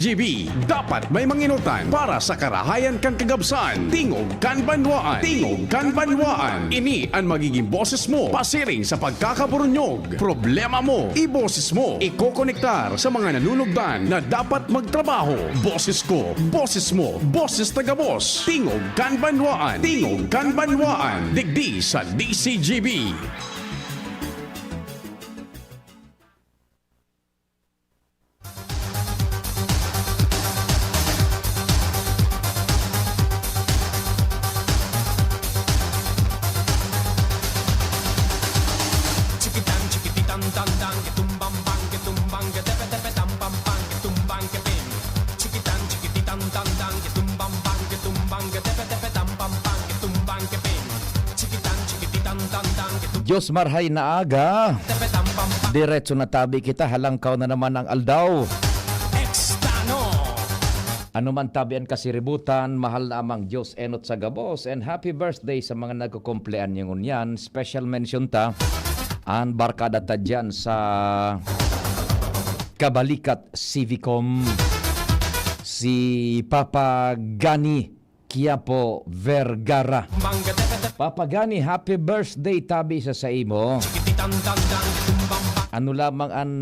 GB, dapat may manginutan para sa karahayan kang kagabsan. Tingog kan banwaan. Tingog kan banwaan. Ini ang magiging boses mo pasiring sa pagkakaburunyog. Problema mo, iboses mo. Ikokonektar sa mga nanunugdan na dapat magtrabaho. Boses ko, boses mo, boses taga-boss. Tingog kan banwaan. Tingog kan banwaan. Digdi sa DCGB. Diyos marhay na aga. Diretso na tabi kita, halangkaw na naman ang aldaw. Ano man tabian kasiributan, mahal na amang Diyos enot sa gabos. And happy birthday sa mga nagkukumplean yung unyan. Special mention ta, ang barkada ta dyan sa Kabalikat Civicom. Si Papa Gani Quiapo Vergara. Papa Gani, happy birthday tabi sa imo. Ano lamang ang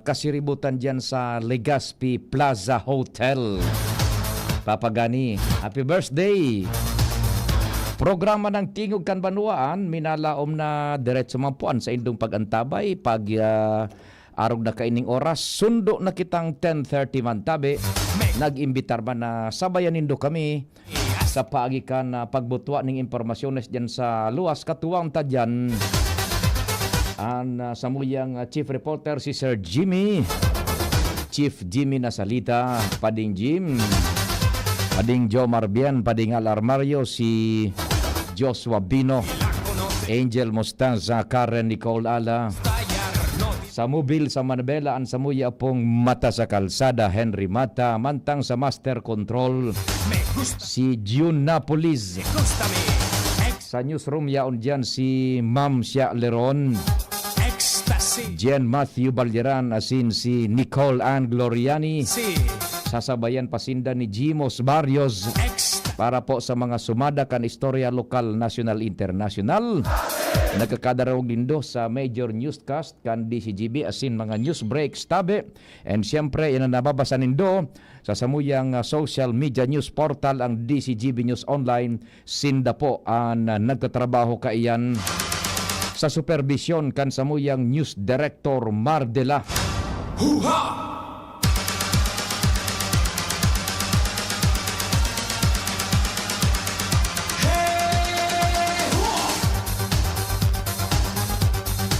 kasiributan dyan sa Legazpi Plaza Hotel. Papa Gani, happy birthday. Programa ng Tingog kan Banwaan, minalaom na diretso mampuan sa indong pagantabay. Pag arog na kaining oras, sundo na kitang 10:30 man tabi. Nag-imbitar man na sabayan nindo kami sa paagikan na pagbutwa ng impormasyones dyan sa luwas katuwang ta dyan. Ang samuyang chief reporter si Sir Jimmy. Chief Jimmy Nasalita, Pading Jim, Pading Joe Marbian, Pading Alarmario, si Joshua Bino, Angel Mostaza, Karen Nicole Ala, sa mobil sa Manabela, ang samuya pong mata sa kalsada, Henry Mata, mantang sa Master Control, si June Napolis. Sa newsroom yaon dyan si Ma'am Sia Leron, Jen Matthew Balderan, asin si Nicole Ann Gloriani. Sasabayan pasinda ni Jimos Barrios para po sa mga sumada kan istorya lokal, national, international. Nagkakadarog dindo sa major newscast kan DCGB asin mga news breaks tabi. And siyempre yan ang nababasa nindo sa samuyang social media news portal ang DCGB News Online. Sinda po ang nagtatrabaho kaiyan sa supervision kan samuyang news director Mardela. Huha!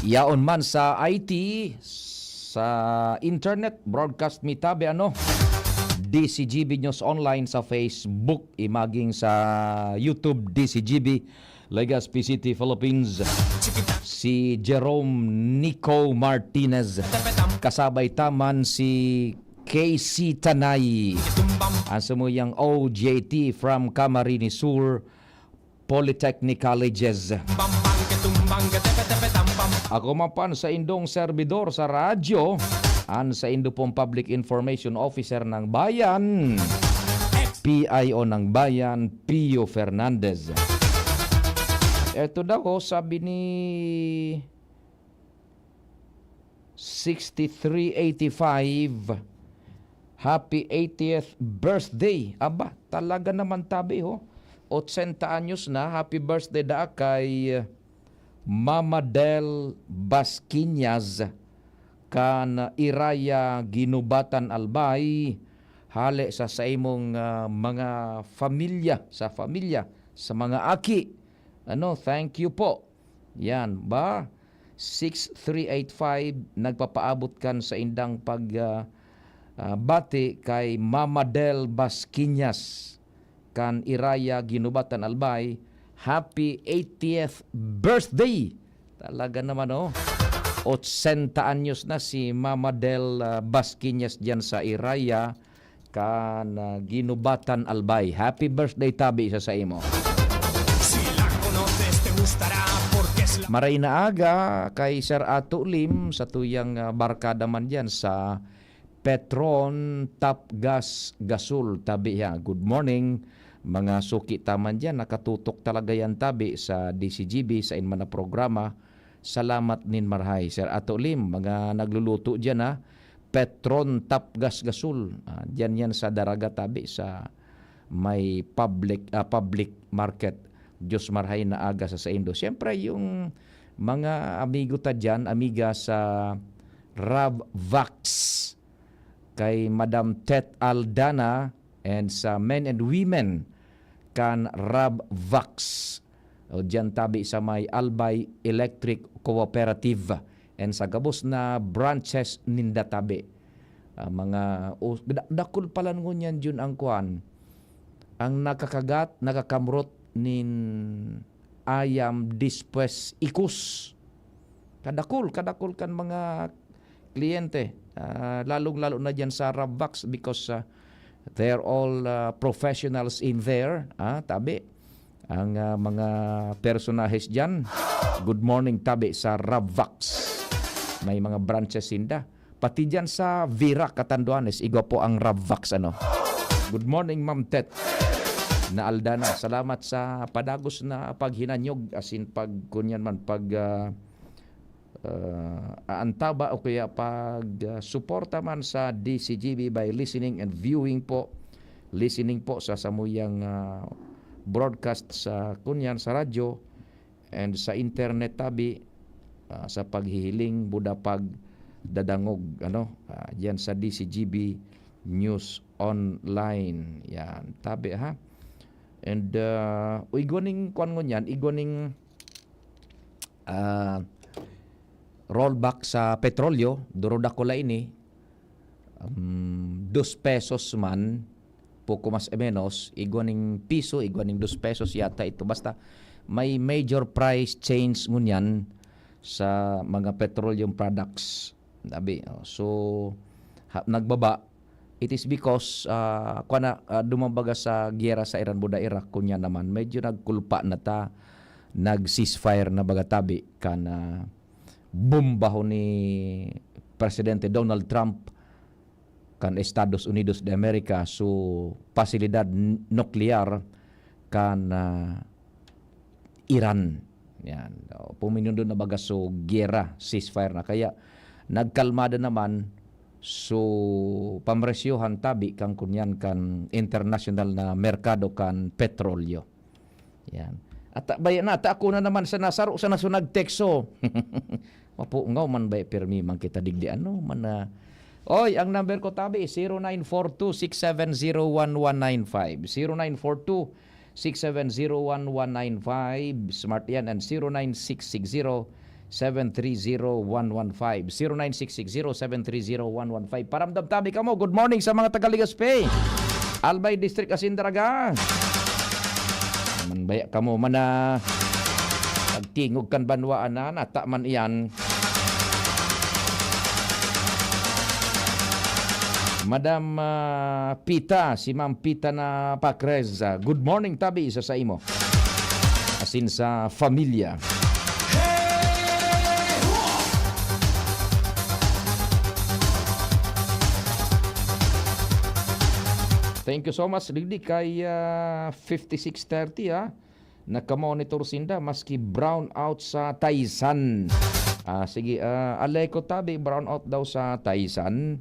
Yaon man sa IT, sa internet, broadcast mitabi DCGB News Online sa Facebook, imaging sa YouTube DCGB Legazpi City, Philippines. Si Jerome Nico Martinez, kasabay taman si KC Tanay, ang sumuyang OJT from Camarines Sur Polytechnic Colleges. Ako mapan sa indong servidor sa radyo, an sa indo pong Public Information Officer ng Bayan, PIO ng Bayan, Pio Fernandez. Ito daw, sabi ni 6385, happy 80th birthday. Aba, talaga naman tabi 80 anyos na, happy birthday da kay Mama Del Basquinas kan Iraya Ginubatan Albay, hali sa imong mga familya, sa mga aki. Thank you po. Yan ba? 6385 nagpapaabot kan sa indang bati kay Mama Del Basquinas kan Iraya Ginubatan Albay. Happy 80th birthday. Talaga naman 80 anyos na si Mama Del Basquinas dyan sa Iraya kan Ginubatan Albay. Happy birthday tabi sa imo. Maray na aga kay Sir Ato Lim sa tuyang barkada man dyan sa Petron Top Gas Gasol tabi ya. Good morning mga suki taman dyan. Nakatutok talaga yan tabi sa DCGB sa inman na programa. Salamat nin marhay. Sir Ato Lim, mga nagluluto dyan ha. Petron Top Gas Gasol. Dyan yan sa Daraga tabi sa may public market. Diyos marhay na aga sa Indo. Siyempre yung mga amigo ta dyan, amiga sa Ravvax kay Madam Tet Aldana and sa men and women kan Ravvax. O dyan tabi sa may Albay Electric Cooperative and sa gabos na branches ninda tabi. Mga dakul pala ngunyan dyan ang kuan. Ang nakakamrot nin ayam dispwes ikus. Kadakul kan mga kliyente. Lalong-lalo na dyan sa Ravvax because they're all professionals in there. Tabi. Ang mga personahes dyan. Good morning tabi sa Ravvax. May mga branches inda. Pati dyan sa Vira, Catanduanes, igo po ang Ravvax. Good morning, Ma'am Tet na Aldana. Salamat sa padagos na paghinanyog asin pagkunyan man antaba o kaya suporta man sa DCGB by listening and viewing po. Listening po sa samuyang broadcast sa kunyan sa radyo and sa internet tabi sa paghihiling budapag dadangog diyan sa DCGB News Online. Yan tabi ha. And igoning kuan ngunyan, igoning rollback sa petrolyo, duroda ko la ini, 2 pesos man, poco mas o menos, iguaning piso, iguaning 2 pesos yata ito. Basta may major price change ngunyan sa mga petroleum products. So, nagbaba. It is because dumabaga sa giyera sa Iran buda Iraq kunya naman medyo nagkulpa na ta, nag-ceasefire na bagatabi kana bombaho ni Presidente Donald Trump kan Estados Unidos de America so pasilidad nuklear kan Iran. Yan. Puminundo na baga so giyera, ceasefire na kaya nagkalmada naman. So, pamresyohan tabi kang kunyan kan international na merkado kan petrolyo. Yan. At bayan na, ako na naman sa nasaro sa nasunag tekso. Mapungaw man ba permi man kita digdi man Oy, ang number ko tabi 0942-670-1195. 0942-670-1195. Smart yan and 0966-730-115. 0966-730-115. Paramdam tabi ka mo. Good morning sa mga taga-Legazpi. Albay District Asindaraga. Manbaya ka mo mana pagtingog kan banwaan na nata man iyan. Madam Pita, si Ma'am Pita na Pacrez. Good morning tabi isa sa imo. Asin sa familia. Thank you so much. Ligdi kay 5630 nakamonitor sinda maski brown out sa Taisan. Sige, alay ko tabi brown out daw sa Taisan.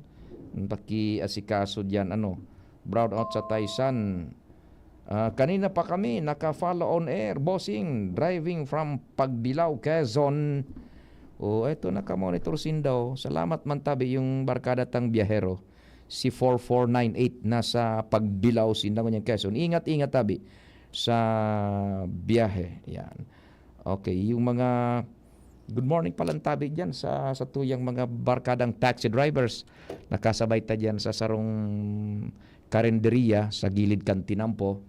Paki asikaso diyan brown out sa Taisan. Kanina pa kami naka-follow on air bossing driving from Pagbilao, Quezon. Eto nakamonitor sindaw. Salamat man tabi yung barkada tang biyahero. Si 4498 nasa Pagbilao sindaw niya Quezon. Ingat tabi sa biyahe. Yan. Okay, yung mga good morning palang tabi dyan sa tuyang mga barkadang taxi drivers. Nakasabay ta dyan sa sarong karenderiya sa gilid kan Tinampo.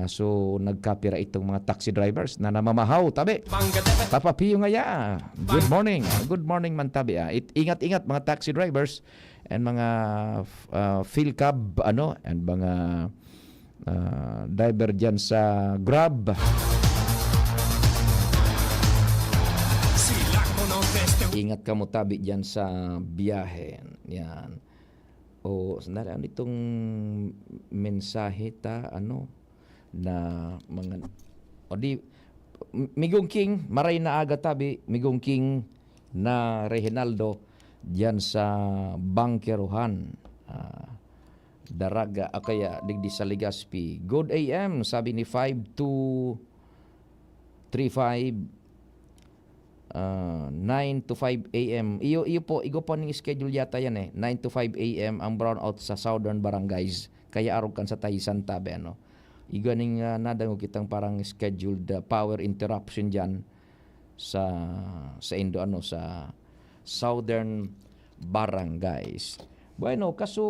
So nagkapira itong mga taxi drivers na namamahaw tabi. Papapiyo nga ya. Good morning. Good morning man tabi. Ingat mga taxi drivers and mga PhilCab and mga driver dyan sa Grab. Ingat ka mo tabi dyan sa biyahe. Yan. O sandali, ano itong mensahe na mga o di Migong King maray na aga tabi Migong King na Reginaldo diyan sa Bangkeruhan, Daraga kaya digdi sa Legazpi. Good AM sabi ni 5235 9 to 5 AM. Iyo po, igo po ning schedule yata yan 9 to 5 AM ang brownout sa southern barangays. Kaya arog kan sa Taysan tabi Igo ning nadango kitang parang scheduled power interruption diyan sa sa southern barangays. Bueno, kaso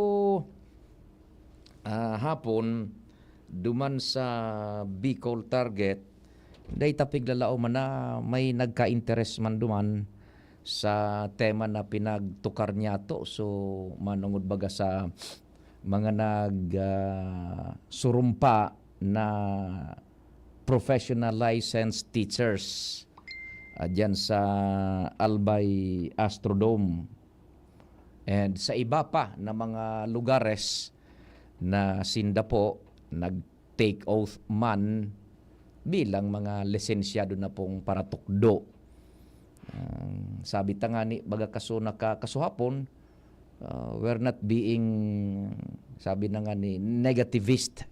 hapon duman sa Bicol target day tapig lalao man na may nagka-interest man duman sa tema na pinagtukar niya to. So manungod baga sa mga surumpa na professional licensed teachers dyan sa Albay Astrodome and sa iba pa na mga lugares na sinda po nag-take oath man bilang mga lisensyado na pong paratukdo. Sabi tangani baga kaso nakakasuhapon, we're not being, sabi na nga ni, negativist.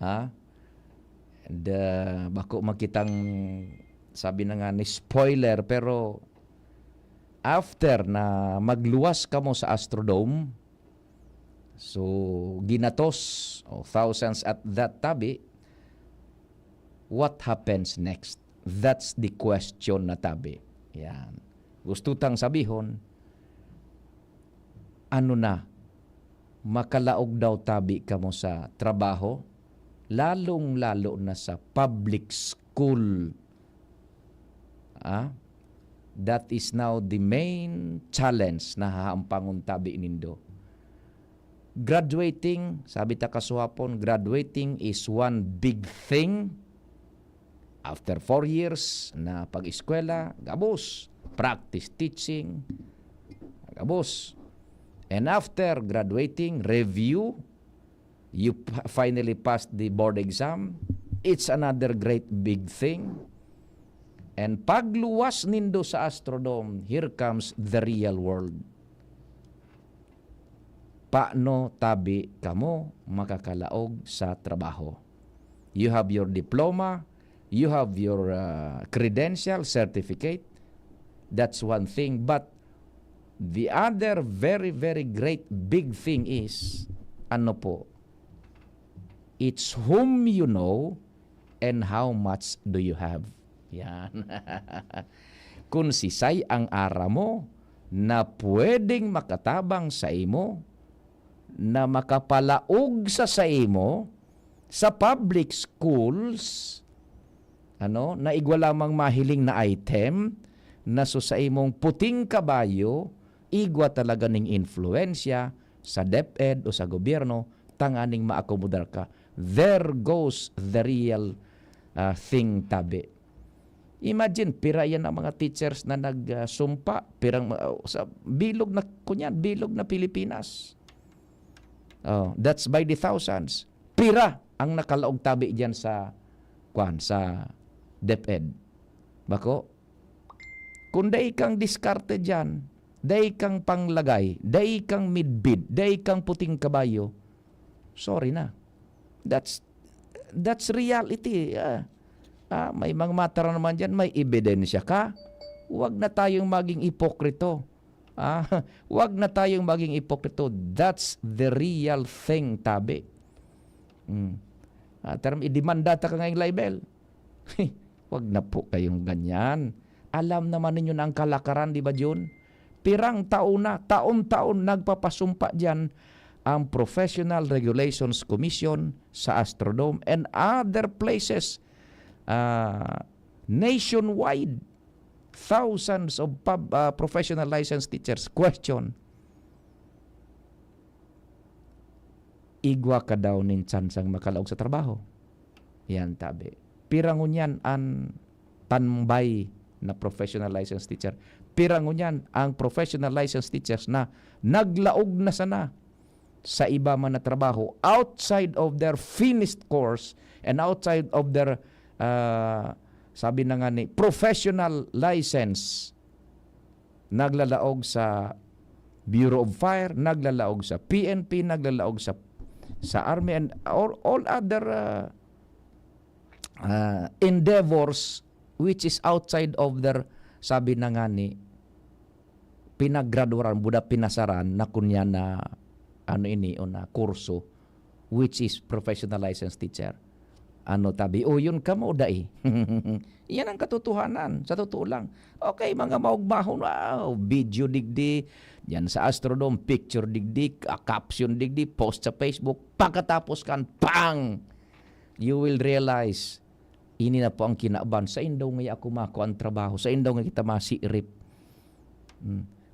And bako makitang, sabi na nga ni, spoiler, pero after na magluwas ka mo sa Astrodome, so ginatos thousands at that tabi, what happens next? That's the question na tabi. Yan. Gusto tang sabihon, ano na, makalaog daw tabi ka mo sa trabaho, lalong-lalo na sa public school. That is now the main challenge na haampangon tabi nindo. Graduating, sabi ta kasuhapon, graduating is one big thing. After 4 years na pag-eskwela, gabos, practice teaching, gabos. And after graduating, review, you finally passed the board exam, it's another great big thing. And pagluwas nindo sa Astrodome, here comes the real world. Paano tabi kamo makakalaog sa trabaho? You have your diploma, you have your credential, certificate. That's one thing. But the other very, very great big thing is, ano po? It's whom you know and how much do you have. Yan. Kung sisay ang ara mo na pwedeng makatabang sa imo, na makapalaog sa imo, sa public schools, na igwa lamang mahiling na item na sa imong puting kabayo, igwa talaga ning influensya sa DepEd o sa gobyerno, tanganing maakomodar ka. There goes the real thing tabi. Imagine, pira yan ang mga teachers na nagsumpa, pirang sa bilog na Pilipinas. That's by the thousands. Pira ang nakalaog tabi diyan sa DepEd. Bako, kung day kang diskarte dyan, day kang panglagay, day kang midbid, day kang puting kabayo, sorry na. That's reality. May mga matara naman dyan, may ebidensya ka. Huwag na tayong maging ipokrito. Huwag na tayong maging ipokrito. That's the real thing, tabi. Idemanda ta ka ngayong libel. Huwag na po kayong ganyan. Alam naman ninyo na ang kalakaran, di ba Jun? Pirang taon-taon nagpapasumpa dyan ang Professional Regulations Commission sa Astrodome and other places nationwide. Thousands of professional licensed teachers question. Igwa ka daw nin tsansang makalaog sa trabaho. Yan tabi. Pirangon yan ang tanbay na professional licensed teacher. Pirangon yan ang professional licensed teachers na naglaog na sana sa iba man na trabaho outside of their finished course and outside of their sabi na nga ni professional license, naglalaog sa Bureau of Fire, naglalaog sa PNP, naglalaog sa Army and all other endeavors which is outside of their, sabi na nga ni, pinaggraduaran, buda pinasaran na kunya na na kurso which is professional licensed teacher. Tabi, yun ka mo dai. Yan ang katotohanan, sa totoo lang. Okay, mga maugmahon, video digdi, yan sa Astrodome, picture digdi, caption digdi, post sa Facebook, pagkatapos kan, pang! You will realize, ini na po ang kinaaban. Sa indaw nga ako mako ang trabaho, sa indaw nga kita masirip.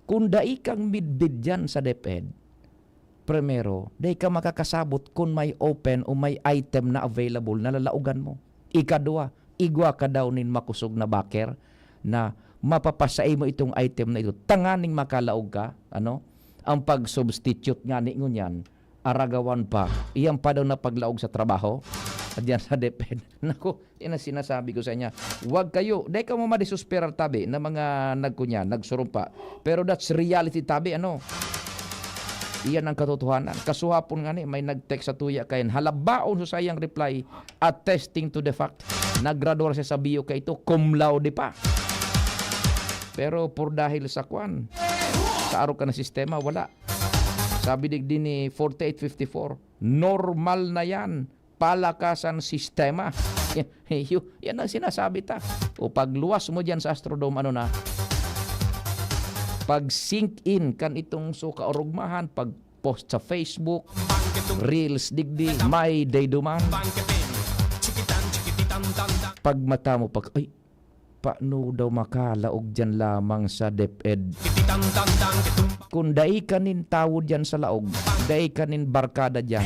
Kung dai kang midbid dyan sa DepEd, primero, dahil ka makakasabot kung may open o may item na available na lalaugan mo. Ikadua, igwa ka daw nin makusog na baker na mapapasay mo itong item na ito. Tanganing makalaog ka, ang pag-substitute nga ni ngunyan, aragawan pa, iyang pa daw na paglaog sa trabaho, at yan sa DepEd. Naku, yan ang sinasabi ko sa inyo. Huwag kayo, dahil ka mo madisuspirar tabi na mga nagsurumpa. Pero that's reality tabi, Iyan ang katotohanan. Kasuhapon nga ni, may nag-text sa tuya kayan, halabaon sa sayang reply, attesting to the fact, naggraduar siya sa bio kay ito, cum laude pa. Pero por dahil sa kwan, sa araw ka na sistema, wala. Sabi digdi ni 4854, normal na yan, palakasan sistema. Yan ang sinasabi ta. O pagluwas mo dyan sa Astrodome, pag sink in kan itong suka orugmahan, pag post sa Facebook, Reels digdi, may day duman. Pag mata mo, paano daw makalaog dyan lamang sa DepEd? Kung dai kanin tawod dyan sa laog, dai kanin barkada dyan,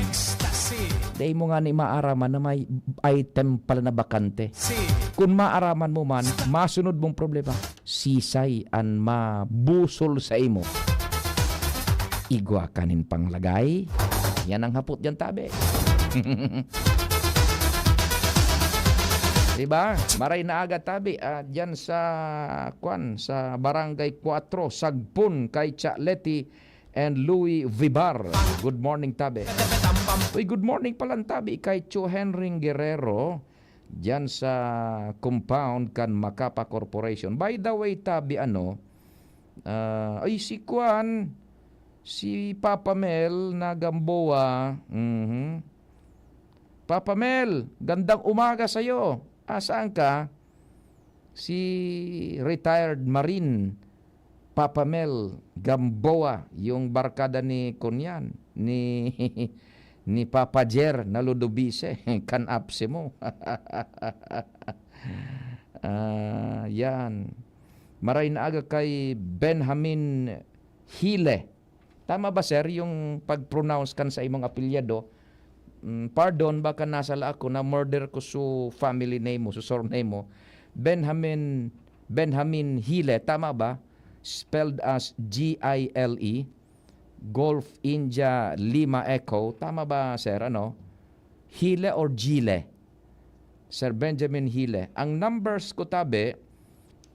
dai mo nga ni maaraman na may item pala na bakante. Kung maaraman mo man, masunod mong problema, sisay an mabusol sa imo. Igwa kanin panglagay. Yan ang hapot yan tabi. Diba? Maray na aga tabi. Diyan sa Barangay 4, Sagpun, kay Leti and Louis Vibar. Good morning tabi. Uy, good morning palang tabi kay Cho Henry Guerrero. Diyan sa compound kan Macapa Corporation. By the way, tabi si Papa Mel na Gamboa. Papa Mel, gandang umaga sa'yo. Saan ka? Si retired Marine Papa Mel Gamboa, yung barkada ni Kunyan, ni Papa Jer na Ludobise, kanapse mo. Yan. Maray na aga kay Benjamin Hile. Tama ba sir yung pag-pronounce kan sa imong apelyado? Pardon, baka nasala ako na murder ko su family name mo, su surname mo. Benjamin Hile, tama ba? Spelled as Gile. Golf India Lima Echo. Tama ba, sir? Hile or Gile? Sir Benjamin Hile. Ang numbers ko tabi,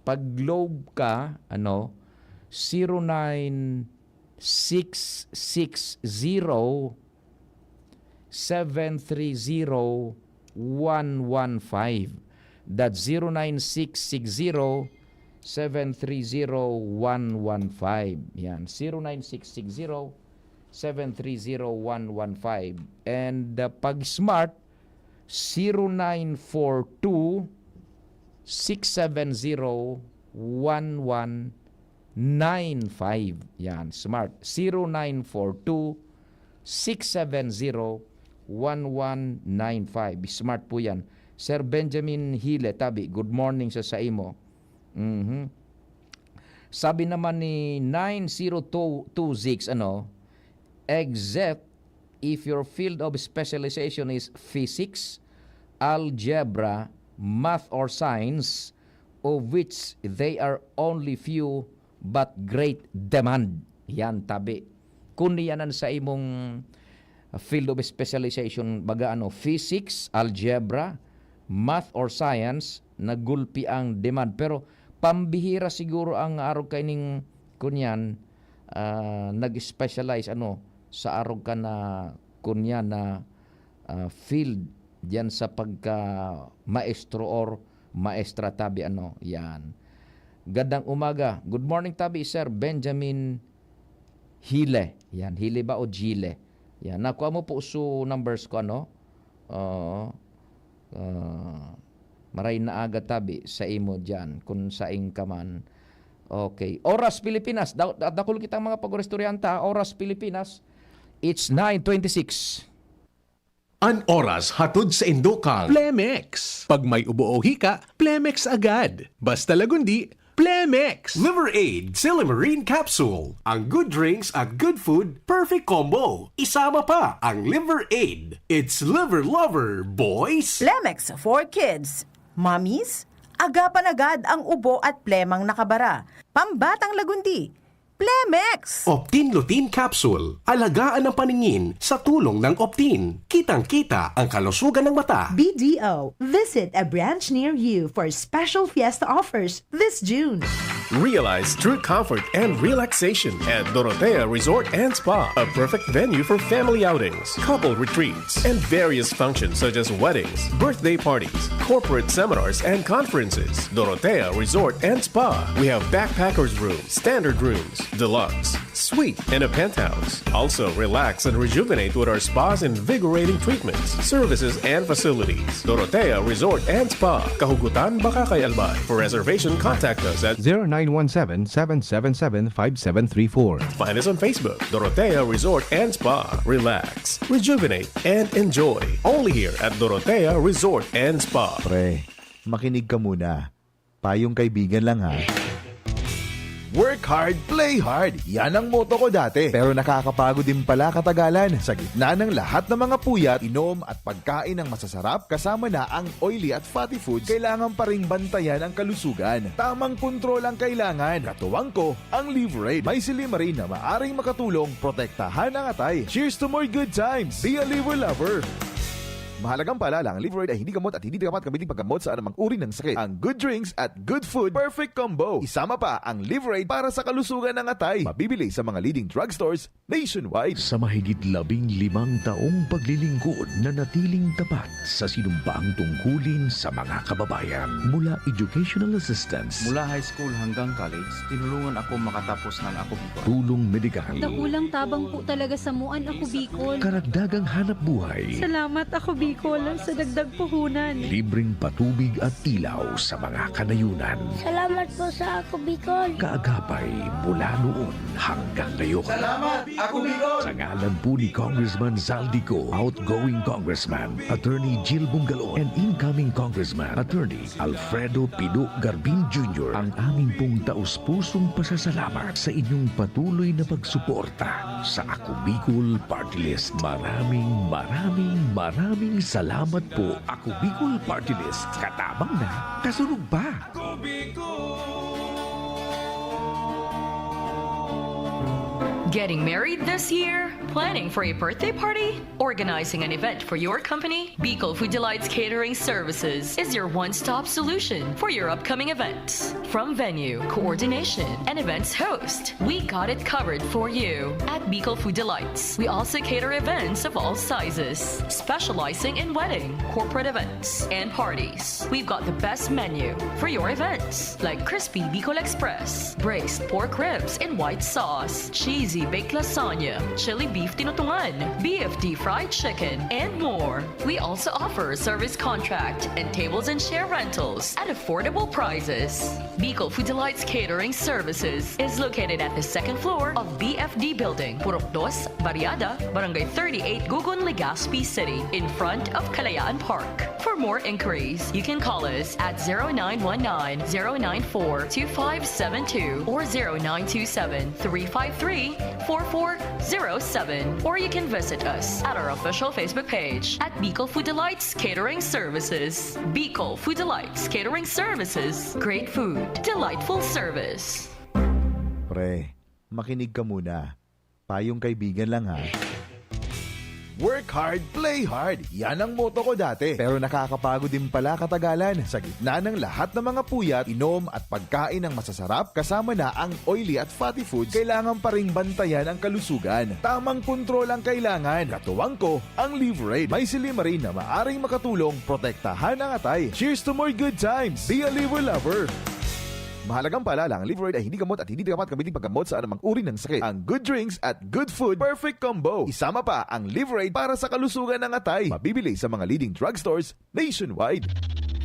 pag globe ka, 09660 730-115. That's 09660 730-115. Yan, 09660-730-115. And pag smart, 0942-670-1195. Yan, smart. 0942-670-1195. Smart po yan. Sir Benjamin Hile, tabi, good morning sa imo. Sabi naman ni 9026, except if your field of specialization is physics, algebra, math, or science, of which they are only few but great demand. Yan, tabi. Kung niyanan sa imong field of specialization baga physics, algebra, math or science nagulpi ang demand, pero pambihira siguro ang arog kaining kunyan nag-specialize sa arog ka na kunyan na field diyan sa pagka maestro or maestra tabi yan. Gandang umaga. Good morning tabi Sir Benjamin Hile. Yan, Hile ba o Gile? Yan, nakuha mo po su numbers ko maray na aga tabi sa imo diyan kung sa ka man. Okay. Oras Pilipinas. Dakul kitang mga pagorestoryanta. Oras Pilipinas. It's 9:26. An oras hatod sa Indokang. Plemex. Pag may ubo o hika, Plemex agad. Basta lagundi, Plemex. Liver Aid Silimarine Capsule. Ang good drinks at good food, perfect combo. Isama pa ang Liver Aid. It's liver lover, boys. Plemex for kids. Mommies, agapan agad ang ubo at plemang nakabara. Pambatang lagundi. Plemex! Optin Lutein Capsule. Alagaan ang paningin sa tulong ng Optin. Kitang-kita ang kalusugan ng mata. BDO, visit a branch near you for special fiesta offers this June. Realize true comfort and relaxation at Dorotea Resort and Spa, a perfect venue for family outings, couple retreats, and various functions such as weddings, birthday parties, corporate seminars, and conferences. Dorotea Resort and Spa. We have backpackers rooms, standard rooms, deluxe, suite, and a penthouse. Also, relax and rejuvenate with our spa's invigorating treatments, services, and facilities. Dorotea Resort and Spa. Kahugutan, Bakakay, Albay. For reservation, contact us at 0917-777-5734. Find us on Facebook, Dorotea Resort and Spa. Relax, rejuvenate, and enjoy. Only here at Dorotea Resort and Spa. Pre, makinig ka muna. Payong kaibigan lang ha. Work hard, play hard. Yan ang motto ko dati. Pero nakakapagod din pala katagalan. Sa gitna ng lahat ng mga puyat, inom at pagkain ng masasarap, kasama na ang oily at fatty foods, kailangan pa ring bantayan ang kalusugan. Tamang kontrol ang kailangan. Katuwang ko, ang Liver Aid. May Silimarin na maaring makatulong protektahan ang atay. Cheers to more good times. Be a liver lover. Mahalagang paalala, ang Liver Aid ay hindi gamot at hindi dapat gamitin paggamot sa anumang uri ng sakit. Ang good drinks at good food, perfect combo. Isama pa ang Liver Aid para sa kalusugan ng atay. Mabibili sa mga leading drugstores nationwide. Sa mahigit 15 taong paglilingkod na natiling tapat sa sinumpaang tungkulin sa mga kababayan. Mula educational assistance, Mula high school hanggang college, tinulungan ako makatapos ng Ako Bicol. tulong medikal, Dakulang tabang po talaga sa muan Ako Bicol. karagdagang hanap buhay, Salamat Ako Bicol sa dagdag puhunan. libreng patubig at ilaw sa mga kanayunan. Salamat po sa Ako Bicol. Kaagapay mula noon hanggang ngayon. Salamat, Ako Bicol! Sa ngalan po ni Congressman Zaldico, outgoing Congressman, Attorney Jill Bungalon, and incoming Congressman, Attorney Alfredo Pido Garbin Jr., ang aming pong taus-pusong pasasalamat sa inyong patuloy na pagsuporta sa Ako Bicol Party List. Maraming salamat po, Ako Bicol Party List. Katabang na, kasunod pa. Getting married this year? Planning for a birthday party? Organizing an event for your company? Bicol Food Delights Catering Services is your one-stop solution for your upcoming events. From venue, coordination, and events host, we got it covered for you. At Bicol Food Delights, we also cater events of all sizes, specializing in wedding, corporate events, and parties. We've got the best menu for your events, like crispy Bicol Express, braised pork ribs in white sauce, cheesy baked lasagna, chili beef tinutungan, BFD fried chicken, and more. We also offer a service contract and tables and chair rentals at affordable prices. Bicol Food Delights Catering Services is located at the second floor of BFD Building, Purok 2, Barriada, Barangay 38, Gugun, Legazpi City, in front of Kalayaan Park. For more inquiries, you can call us at 0919-094-2572 or 0927-353-4407, or you can visit us at our official Facebook page at Bicol Food Delights Catering Services. Bicol Food Delights Catering Services. Great food, delightful service. Pre, makinig ka muna. Payong kaibigan lang ha. Work hard, play hard. Yan ang motto ko dati. Pero nakakapagod din pala katagalan. Sa gitna ng lahat ng mga puyat, inom at pagkain ng masasarap, kasama na ang oily at fatty foods, kailangan pa ring bantayan ang kalusugan. Tamang kontrol ang kailangan. Katuwang ko, ang Liverade. May Silimarin na maaring makatulong protektahan ang atay. Cheers to more good times. Be a liver lover. Mahalagang paalala, ang Liverade ay hindi gamot at hindi dapat gamitin paggamot sa anumang uri ng sakit. Ang good drinks at good food, perfect combo. Isama pa ang Liverade para sa kalusugan ng atay. Mabibili sa mga leading drugstores nationwide.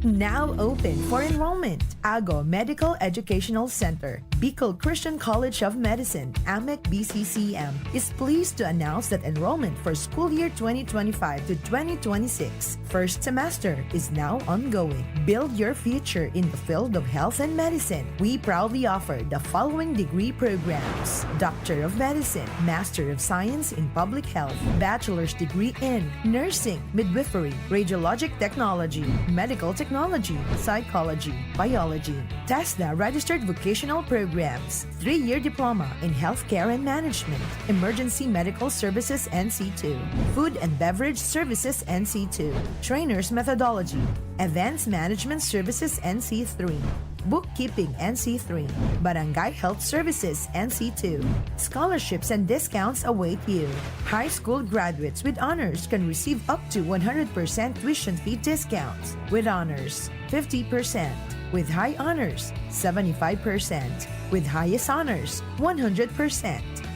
Now open for enrollment. Ago Medical Educational Center, Bicol Christian College of Medicine, AMEC BCCM, is pleased to announce that enrollment for school year 2025 to 2026 first semester is now ongoing. Build your future in the field of health and medicine. We proudly offer the following degree programs: Doctor of Medicine, Master of Science in Public Health, Bachelor's degree in Nursing, Midwifery, Radiologic Technology, Medical Technology, Psychology, Biology, TESDA registered vocational programs, 3-year diploma in Healthcare and Management, Emergency Medical Services NC2, Food and Beverage Services NC2, Trainers Methodology, Events Management Services NC3, Bookkeeping NC3, Barangay Health Services NC2. Scholarships and discounts await you. High school graduates with honors can receive up to 100% tuition fee discounts. With honors, 50%. With high honors, 75%. With highest honors, 100%.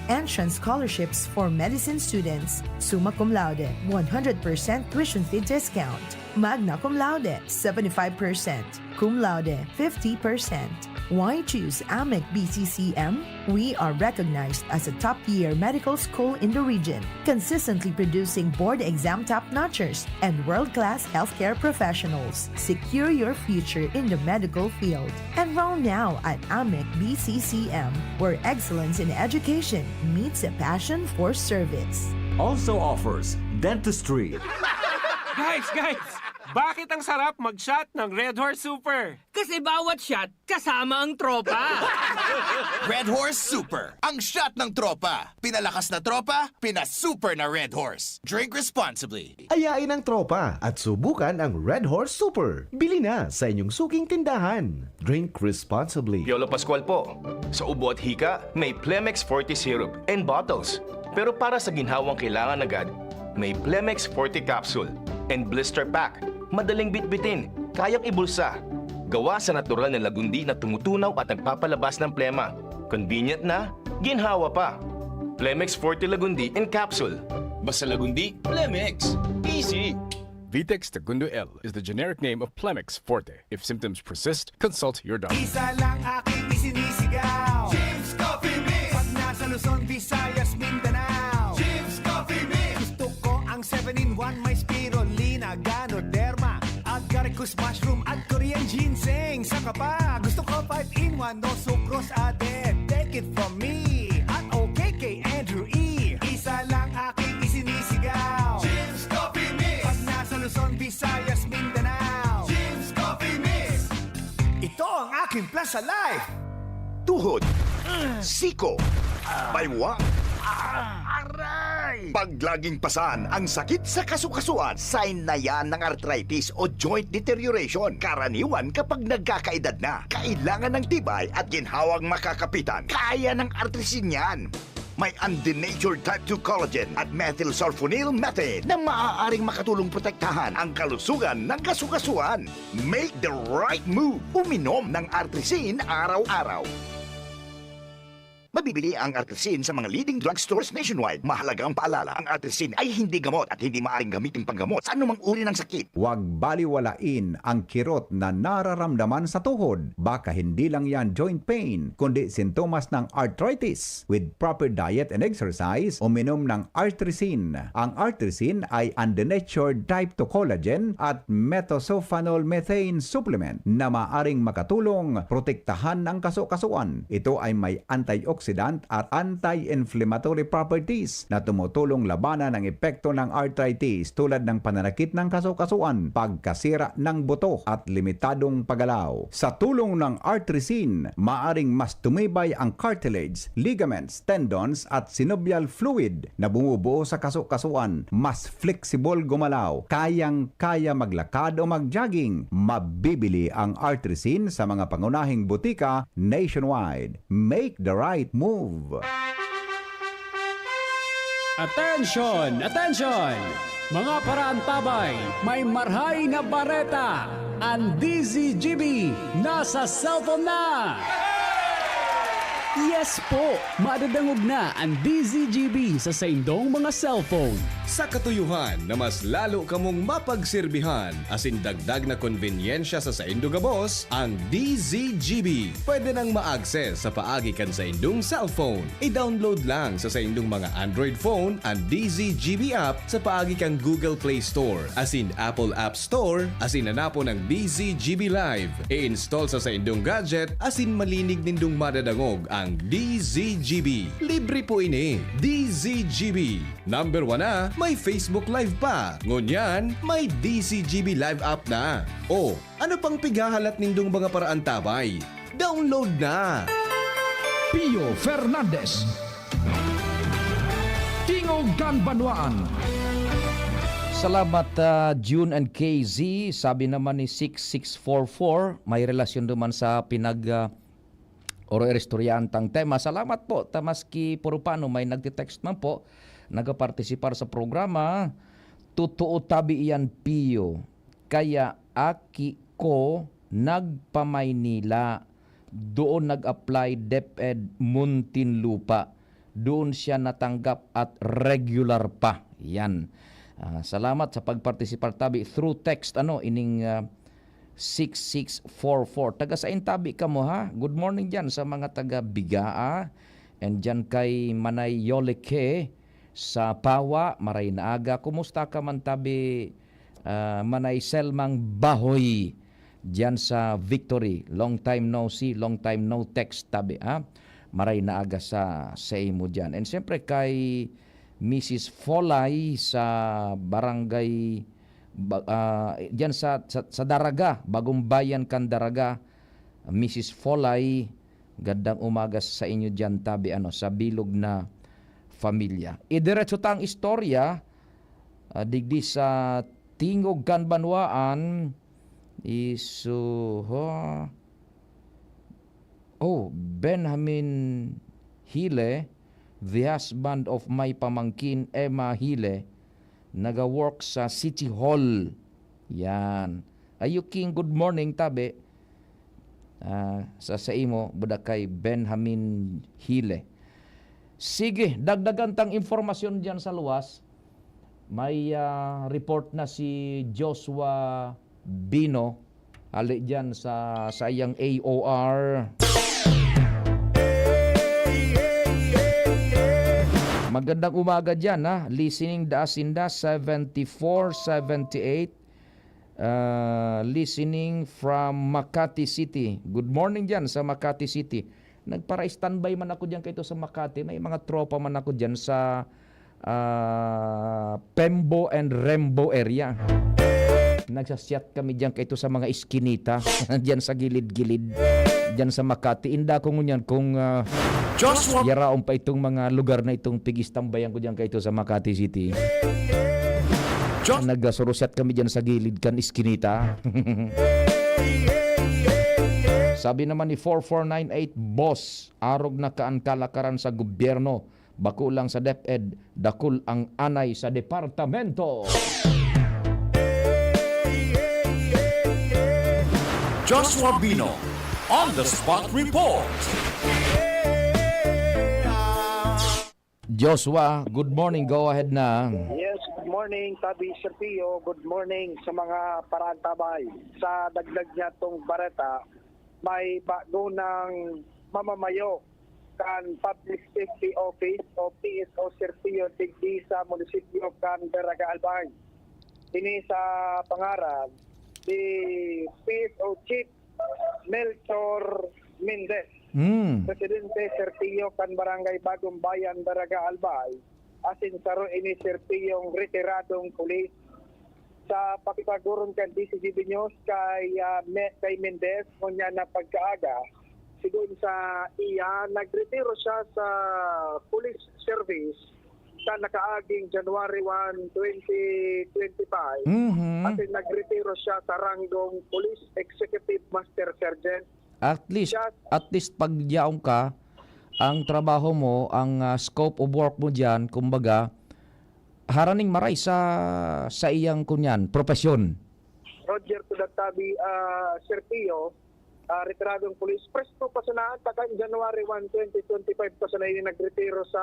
Entrance scholarships for medicine students, summa cum laude, 100% tuition fee discount. Magna cum laude, 75%. Cum laude, 50%. Why choose AMEC BCCM? We are recognized as a top-tier medical school in the region, consistently producing board exam top-notchers and world-class healthcare professionals. Secure your future in the medical field. Enroll now at AMEC BCCM, where excellence in education meets a passion for service. Also offers dentistry. Guys! Bakit ang sarap mag-shot ng Red Horse Super? Kasi bawat shot, kasama ang tropa. Red Horse Super, ang shot ng tropa. Pinalakas na tropa, pinasuper na Red Horse. Drink responsibly. Ayain ang tropa at subukan ang Red Horse Super. Bili na sa inyong suking tindahan. Drink responsibly. Yolo Pascual po. Sa ubo at hika, may Plemex Forte Syrup and bottles. Pero para sa ginhawang kailangan agad, may Plemex Forte Capsule and Blister Pack. Madaling bitbitin, kayang ibulsa. Gawa sa natural na lagundi na tumutunaw at nagpapalabas ng plema. Convenient na, ginhawa pa. Plemex Forte Lagundi in Capsule. Basta lagundi, Plemex. Easy! Vitex Segundo L is the generic name of Plemex Forte. If symptoms persist, consult your doctor. Isa lang aking isinisigaw, Jim's Coffee Mix. Pag nasa Luzon, Visayas, Mindanao, Jim's Coffee Mix. Gusto ko ang 7-in-1, may spirulina, ganoderma, at garicus mushroom at Korean ginseng. Saka pa, gusto ko 5-in-1, no sucrose added. Take it from me, at okay kay Andrew E. Isa lang aking isinisigaw, Jim's Coffee Mix. Pag nasa Luzon, Visayas, Mindanao, Jim's Coffee Mix. Ito ang aking plus sa life. Tuhod, siko, baywang, pag laging pasan ang sakit sa kasukasuan, sign na yan ng arthritis o joint deterioration. Karaniwan kapag nagkakaedad na, kailangan ng tibay at ginhawang makakapitan. Kaya ng artrisin yan. May undenatured type 2 collagen at methylsulfonyl methane na maaaring makatulong protektahan ang kalusugan ng kasukasuan. Make the right move. Uminom ng artrisin araw-araw. Mabibili ang artrisin sa mga leading drugstores nationwide. Mahalagang paalala, ang artrisin ay hindi gamot at hindi maaaring gamitin panggamot sa anumang uri ng sakit. Huwag baliwalain ang kirot na nararamdaman sa tuhod. Baka hindi lang yan joint pain, kundi sintomas ng arthritis. With proper diet and exercise, uminom ng artrisin. Ang artrisin ay undenatured type 2 collagen at methylsulfonyl methane supplement na maaaring makatulong protektahan ang kasukasuan. Ito ay may antioxidant antioxidant at anti-inflammatory properties na tumutulong labanan ang epekto ng arthritis tulad ng pananakit ng kasukasuan, pagkasira ng buto at limitadong paggalaw. Sa tulong ng Artresin, maaring mas tumibay ang cartilage, ligaments, tendons at synovial fluid na bumubuo sa kasukasuan, mas flexible gumalaw, kayang-kaya maglakad o mag-jogging. Mabibili ang Artresin sa mga pangunahing butika nationwide. Make the right move. Attention! Attention! Mga paraantabay, may marhay na bareta. Ang DZGB nasa cellphone na! Yes po! Madadangog na ang DZGB sa saindong mga cellphone. Sa katuyuhan na mas lalo kamong mapagsilbihan asin dagdag na konbinyensya sa saindo gabos, ang DZGB pwede nang ma-access sa paagi kan sa indong cellphone. I-download lang sa saindong mga Android phone ang DZGB app sa paagi kan Google Play Store asin Apple App Store asin hanapo ng DZGB Live. I-install sa saindong gadget asin malinig nindong madadangog ang DZGB. Libre po ini. DZGB. Number 1 na, may Facebook Live pa. Ngunyan, may DZGB Live app na. O, ano pang pigahalat nindong mga paraan tabay? Download na! Pio Fernandez, Tingog Ganbanwaan. Salamat June and KZ. Sabi naman ni 6644, may relasyon naman sa oro estudyantang tema. Salamat po. Tamaski Purupano, may nagtitext man po, nagapartisipar sa programa. Totoo tabi iyan, Pio. Kaya aki ko nagpamaynila. Doon nag-apply DepEd Muntinlupa. Doon siya natanggap at regular pa. Yan. Salamat sa pagpartisipar tabi through text. Ining 6644. Taga sa intabi ka mo ha. Good morning dyan sa mga taga Bigaa. And dyan kay Manay Yoleke sa Pawa, Maray Naaga. Kumusta ka man tabi Manay Selmang Bahoy dyan sa Victory. Long time no see, long time no text tabi ha. Maray Naaga sa imo dyan. And siyempre kay Mrs. Folay sa barangay diyan sa Daraga, Bagong Bayan kan Daraga. Mrs. Folay, gandang umaga sa inyo diyan tabi sa bilog na pamilya. Idiretso tang istorya digdi sa Tingog Ganbanwaan Benjamin Hile, the husband of my pamangkin Emma Hile, naga-work sa City Hall. Yan. Ayuking good morning tabi sa imo budak kay Benjamin Hile. Sige, dagdagan tang informasyon diyan sa luwas. May report na si Joshua Bino ali diyan sa iyang AOR. Magandang umaga dyan ha. Listening Daasinda 7478. Listening from Makati City. Good morning dyan sa Makati City. Nagpara-standby man ako dyan kayo sa Makati. May mga tropa man ako dyan sa Pembo and Rembo area. Nagsasyat kami dyan kayo sa mga iskinita. Dyan sa gilid-gilid. Dyan sa Makati. Inda ko ngunyan kung yaraon pa itong mga lugar na itong pigistambayan ko dyan kayo sa Makati City. Nagsurusyat kami dyan sa gilid kan iskinita. Sabi naman ni 4498, Boss, arog na kaan kalakaran sa gobyerno. Bako lang sa DepEd, dakul ang anay sa departamento. Joshua Bino, on the spot report. Joshua, good morning. Go ahead na. Yes, good morning, Tabi Serpio. Good morning sa mga parantabay. Sa dagdag niya tong bareta, may bago ng mamamayo kan Public Safety Office o PSO Serpio digdi sa munisipyo kan Daraga Albay. Ini sa pangarap si PSO Chief Melchor Mendez. Presidente Serpio kan Barangay Bagong Bayan, Daraga Albay, asin saro ini Serpiong retiradong pulis sa pakipagurong kan DCGB News kay Mendez kunya na pagkaaga. Sigun sa iya, nagretiro siya sa police service sa nakaaging January 1, 2025. At nagretiro siya sa ranggong Police Executive Master Sergeant. At least pag yaong ka, ang trabaho mo, ang scope of work mo diyan, kumbaga haraning maray sa iyang kunyan, profesyon. Roger Tudatabi Serpio, retiradong police. Presto pa sa naan, takan January 1, 2025 pa sa na nagretiro sa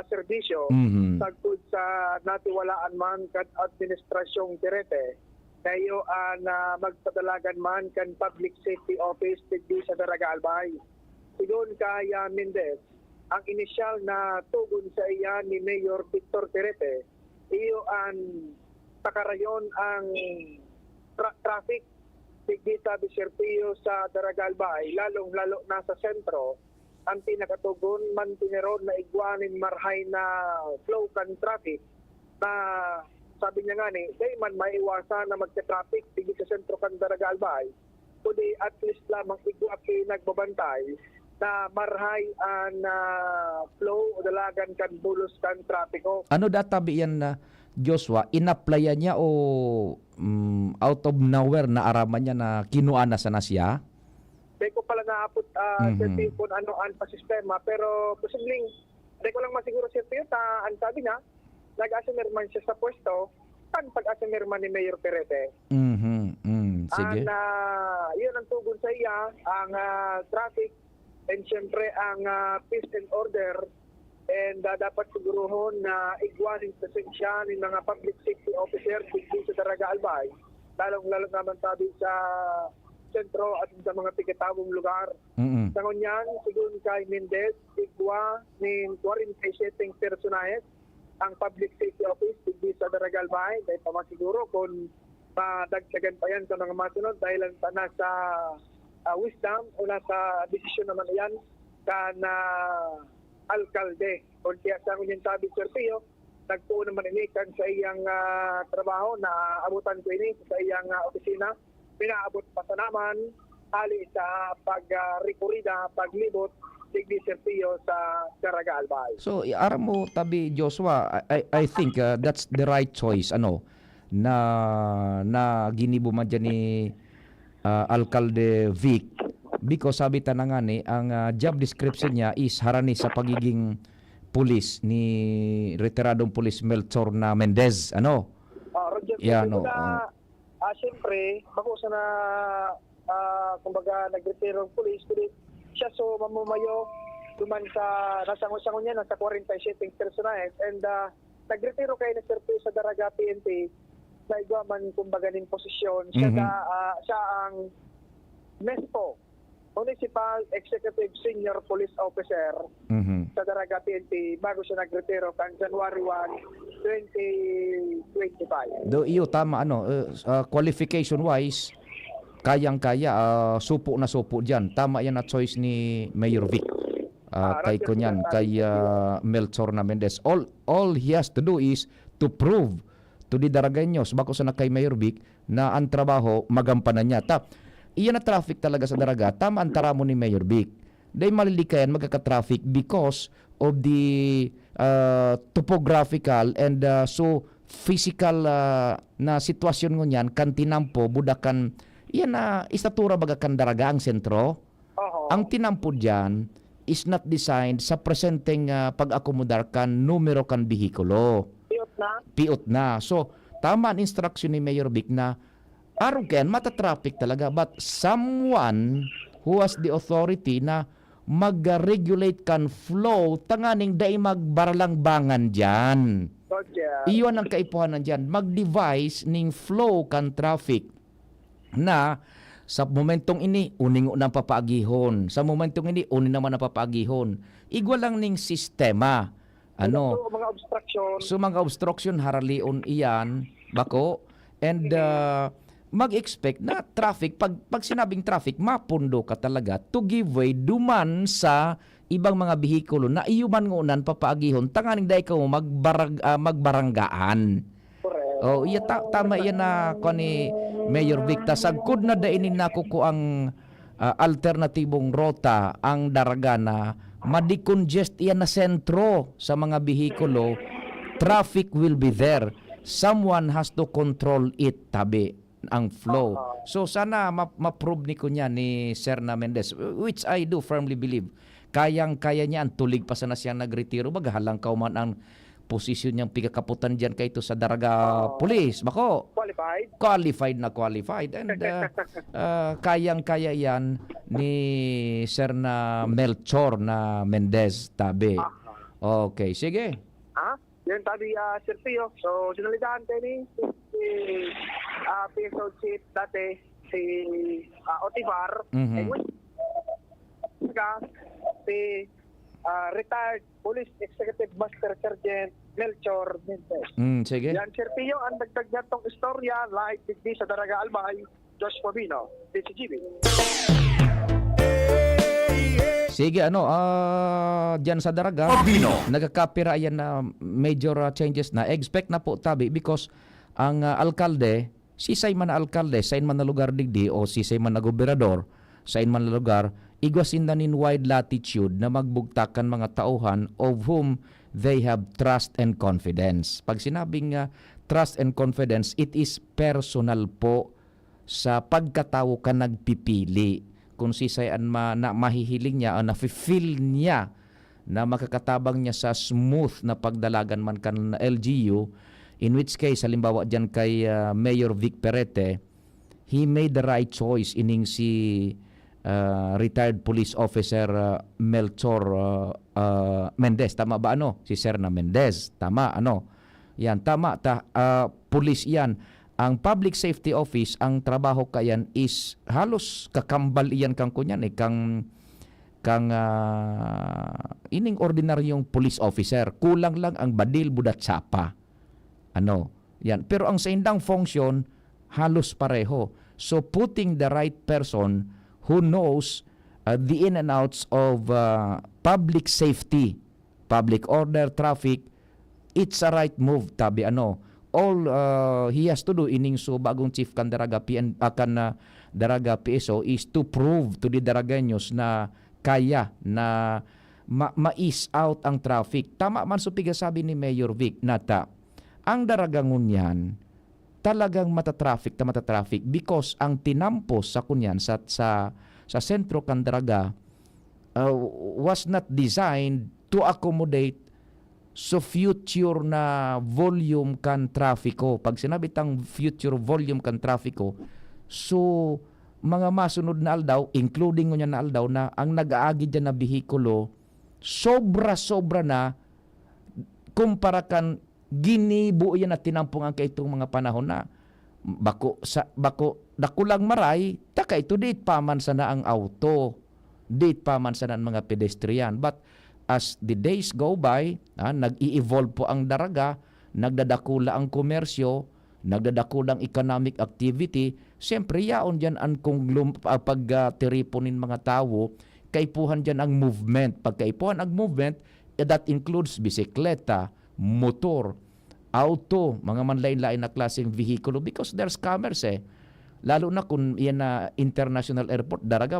serbisyo. Tagpud sa natiwalaan man kan administrasyong Tirete. Kayo na magpadalagan man kan Public Safety Office tigdi sa Daraga Albay. Sigon kaya Mendez, ang inisyal na tugon sa iya ni Mayor Victor Tirete, iyo ang takarayon ang traffic tigdi sa Serpio sa Daraga Albay, lalong-lalo na sa sentro. Ang pinakatugon man tineron na igwanin marhay na flow kan traffic na sabi niya nga ni, day man maiwasan na magka-traffic tigil sa sentro kan Daraga Albay, kundi at least lamang igwa nagbabantay na marhay ang flow o dalagan kan bulos kan trapiko. Ano databi yan na Joshua, in-applyan niya o out of nowhere na araman niya na kinuha na sa nasya? Di ko pala naapot kung ano-an pa sistema, pero posibleng, di ko lang masiguro siya ang sabi niya, nag-assumer man siya sa pwesto, kan pag-assumer man ni Mayor Tirete. Sige. Yun ang tugon sa iya, ang traffic, and syempre ang peace and order, and dapat siguruhon na igwaning presensya ng mga public safety officer dito sa Daraga Albay, lalong-lalo naman sabi sa sentro at sa mga tikitawong lugar. Sa ngunyan, sigun kay Mendez, igwa ng 47 personahes ang Public Safety Office dito sa Daraga Albay, dahil pa masiguro kung madagdagan pa yan sa mga masunod dahil ang nasa wisdom o nasa desisyon naman yan na alkalde. Kung kaya sa ngunyan sabi Serpio, nagtuon naman inikan sa iyang trabaho na abutan ko ini sa iyang opisina. Pinaabot pa sa naman hali sa pag-rekurida, paglibot digdi Serpio sa Daraga Albay. So, aram mo tabi Joshua, I think that's the right choice na ginibo man dyan ni Alcalde Vic, because sabi tanangan ang job description niya is harani sa pagiging pulis ni retiradong pulis Melchor na Mendez. Roger, siyempre, bako sa na kumbaga nagretirong pulis, siya so mamumayo duman sa nasangon niya nasa 47 personahes, and nagretiro kay na Serpio sa Daraga PNP na igwa man kumbaga ning posisyon siya ang MESPO, Municipal Executive Senior Police Officer sa Daraga PNP bago siya nagretiro kan January 1, 2025. Do iyo tama qualification wise kayang-kaya, supo na supo diyan. Tama yan na choice ni Mayor Vic. Kay kunyan, kay Melchor na Mendez. All he has to do is to prove to the Daragaños, bako sa na kay Mayor Vic, na ang trabaho magampanan niya. Iyan na traffic talaga sa Daraga. Tama ang tara mo ni Mayor Vic. Dahil malilikayan magkaka-traffic because of the topographical and so physical na sitwasyon ngunyan kan tinampo budakan iyan na istatura baga kan Daraga ang sentro. Ang tinampo diyan is not designed sa presenteng pag-akomodar kan numero kan bihikulo. Piot na. So tama ang instruction ni Mayor Vic na arugan mata-traffic talaga, but someone who has the authority na mag-regulate kan flow tanganing day magbaralangbangan diyan. Iyon ang kaipuhanan diyan, mag-devise ning flow kan traffic na sa momentong ini uning nang papaagihon, sa momentong ini uning naman ang papaagihon. Igwa lang ning sistema mga obstruction haralion iyan bako, and mag-expect na traffic, pag sinabing traffic, mapundo ka talaga to give way duman sa ibang mga bihikulo na iyuman ngunan papaagihon, tanganing dahi ka mo magbaranggaan. Oh, iya tama yan na ko ni Mayor Victa. Sagkod na dainin nako ko ang alternatibong rota ang daraga na madicongest iyan na sentro sa mga bihikulo. Traffic will be there. Someone has to control it, tabi, ang flow. So sana ma-prove ni kunya ni Serna Mendez, which I do firmly believe. Kayang-kaya niya, ang tulig pa sana siyang nagretiro. Magahalang kauman ang posisyon niyang pigakaputan dyan kay ito sa Daraga Police. Bako, qualified. And kayang-kaya yan ni Serna Melchor na Mendez, tabi. Okay, sige. Yan tabi, Sir Pio. So, sinalidahan tayo ni PSO Chief dati, si Otivar. Si retired Police Executive Master Sergeant Melchor Mendez. Sige. Yan, Sir Pio, ang dagdag niya itong istorya, live digdi sa Daraga Albay, Josh Fabino, DCGB. Sige, dyan sa Daraga, nagkakapira yan na major changes na. Expect na po, tabi, because ang alkalde, sisay man na alkalde, sain man na lugar digdi, o sisay man na gobernador, sain man na lugar, igwasin na nin wide latitude na magbugtakan mga tauhan of whom they have trust and confidence. Pag sinabing trust and confidence, it is personal po sa pagkatao ka nagpipili. Kung sisayan na mahihiling niya o nafe-feel niya na makakatabang niya sa smooth na pagdalagan man kan LGU, in which case, halimbawa dyan kay Mayor Vic Perete, he made the right choice ining si retired police officer Melchor Mendez. Tama ba si Serna Mendez? Tama, Yan, tama. Police yan. Ang Public Safety Office, ang trabaho kayan is halos kakambal iyan kang kunyan kang ining ordinaryong police officer. Kulang lang ang badil budat sapa. Yan. Pero ang sa indang function, halos pareho. So putting the right person who knows the in and outs of public safety, public order, traffic, it's a right move, tabi all he has to do ining so bagong chief kan Daraga Daraga PSO is to prove to the Daragaños na kaya na ma-ease out ang traffic. Tama man so pigasabi ni Mayor Vic nata ang Daragangon yan talagang matatraffic because ang tinampos sa kunyan sa sentro kan Daraga was not designed to accommodate so future na volume kan trafiko. Pag sinabi tang future volume kan trafiko, so mga masunod na aldaw, including nyo na aldaw na ang nag-aagi dyan na bihikulo, sobra-sobra na kumpara kan ginibuo yan at tinampungan kay itong mga panahon na bako dakulang maray, taka ito date paman sana ang auto, date paman sana ang mga pedestrian. But as the days go by, nag-i-evolve po ang Daraga, nagdadakula ang komersyo, nagdadakula ang economic activity, siyempre yaon dyan ang pagtiriponin mga tao, kaipuhan dyan ang movement. Pagkaipuhan ang movement, that includes bisikleta, motor, auto, mga manlain-lain na klaseng vehikulo because there's commerce Lalo na kung yan na international airport, Daraga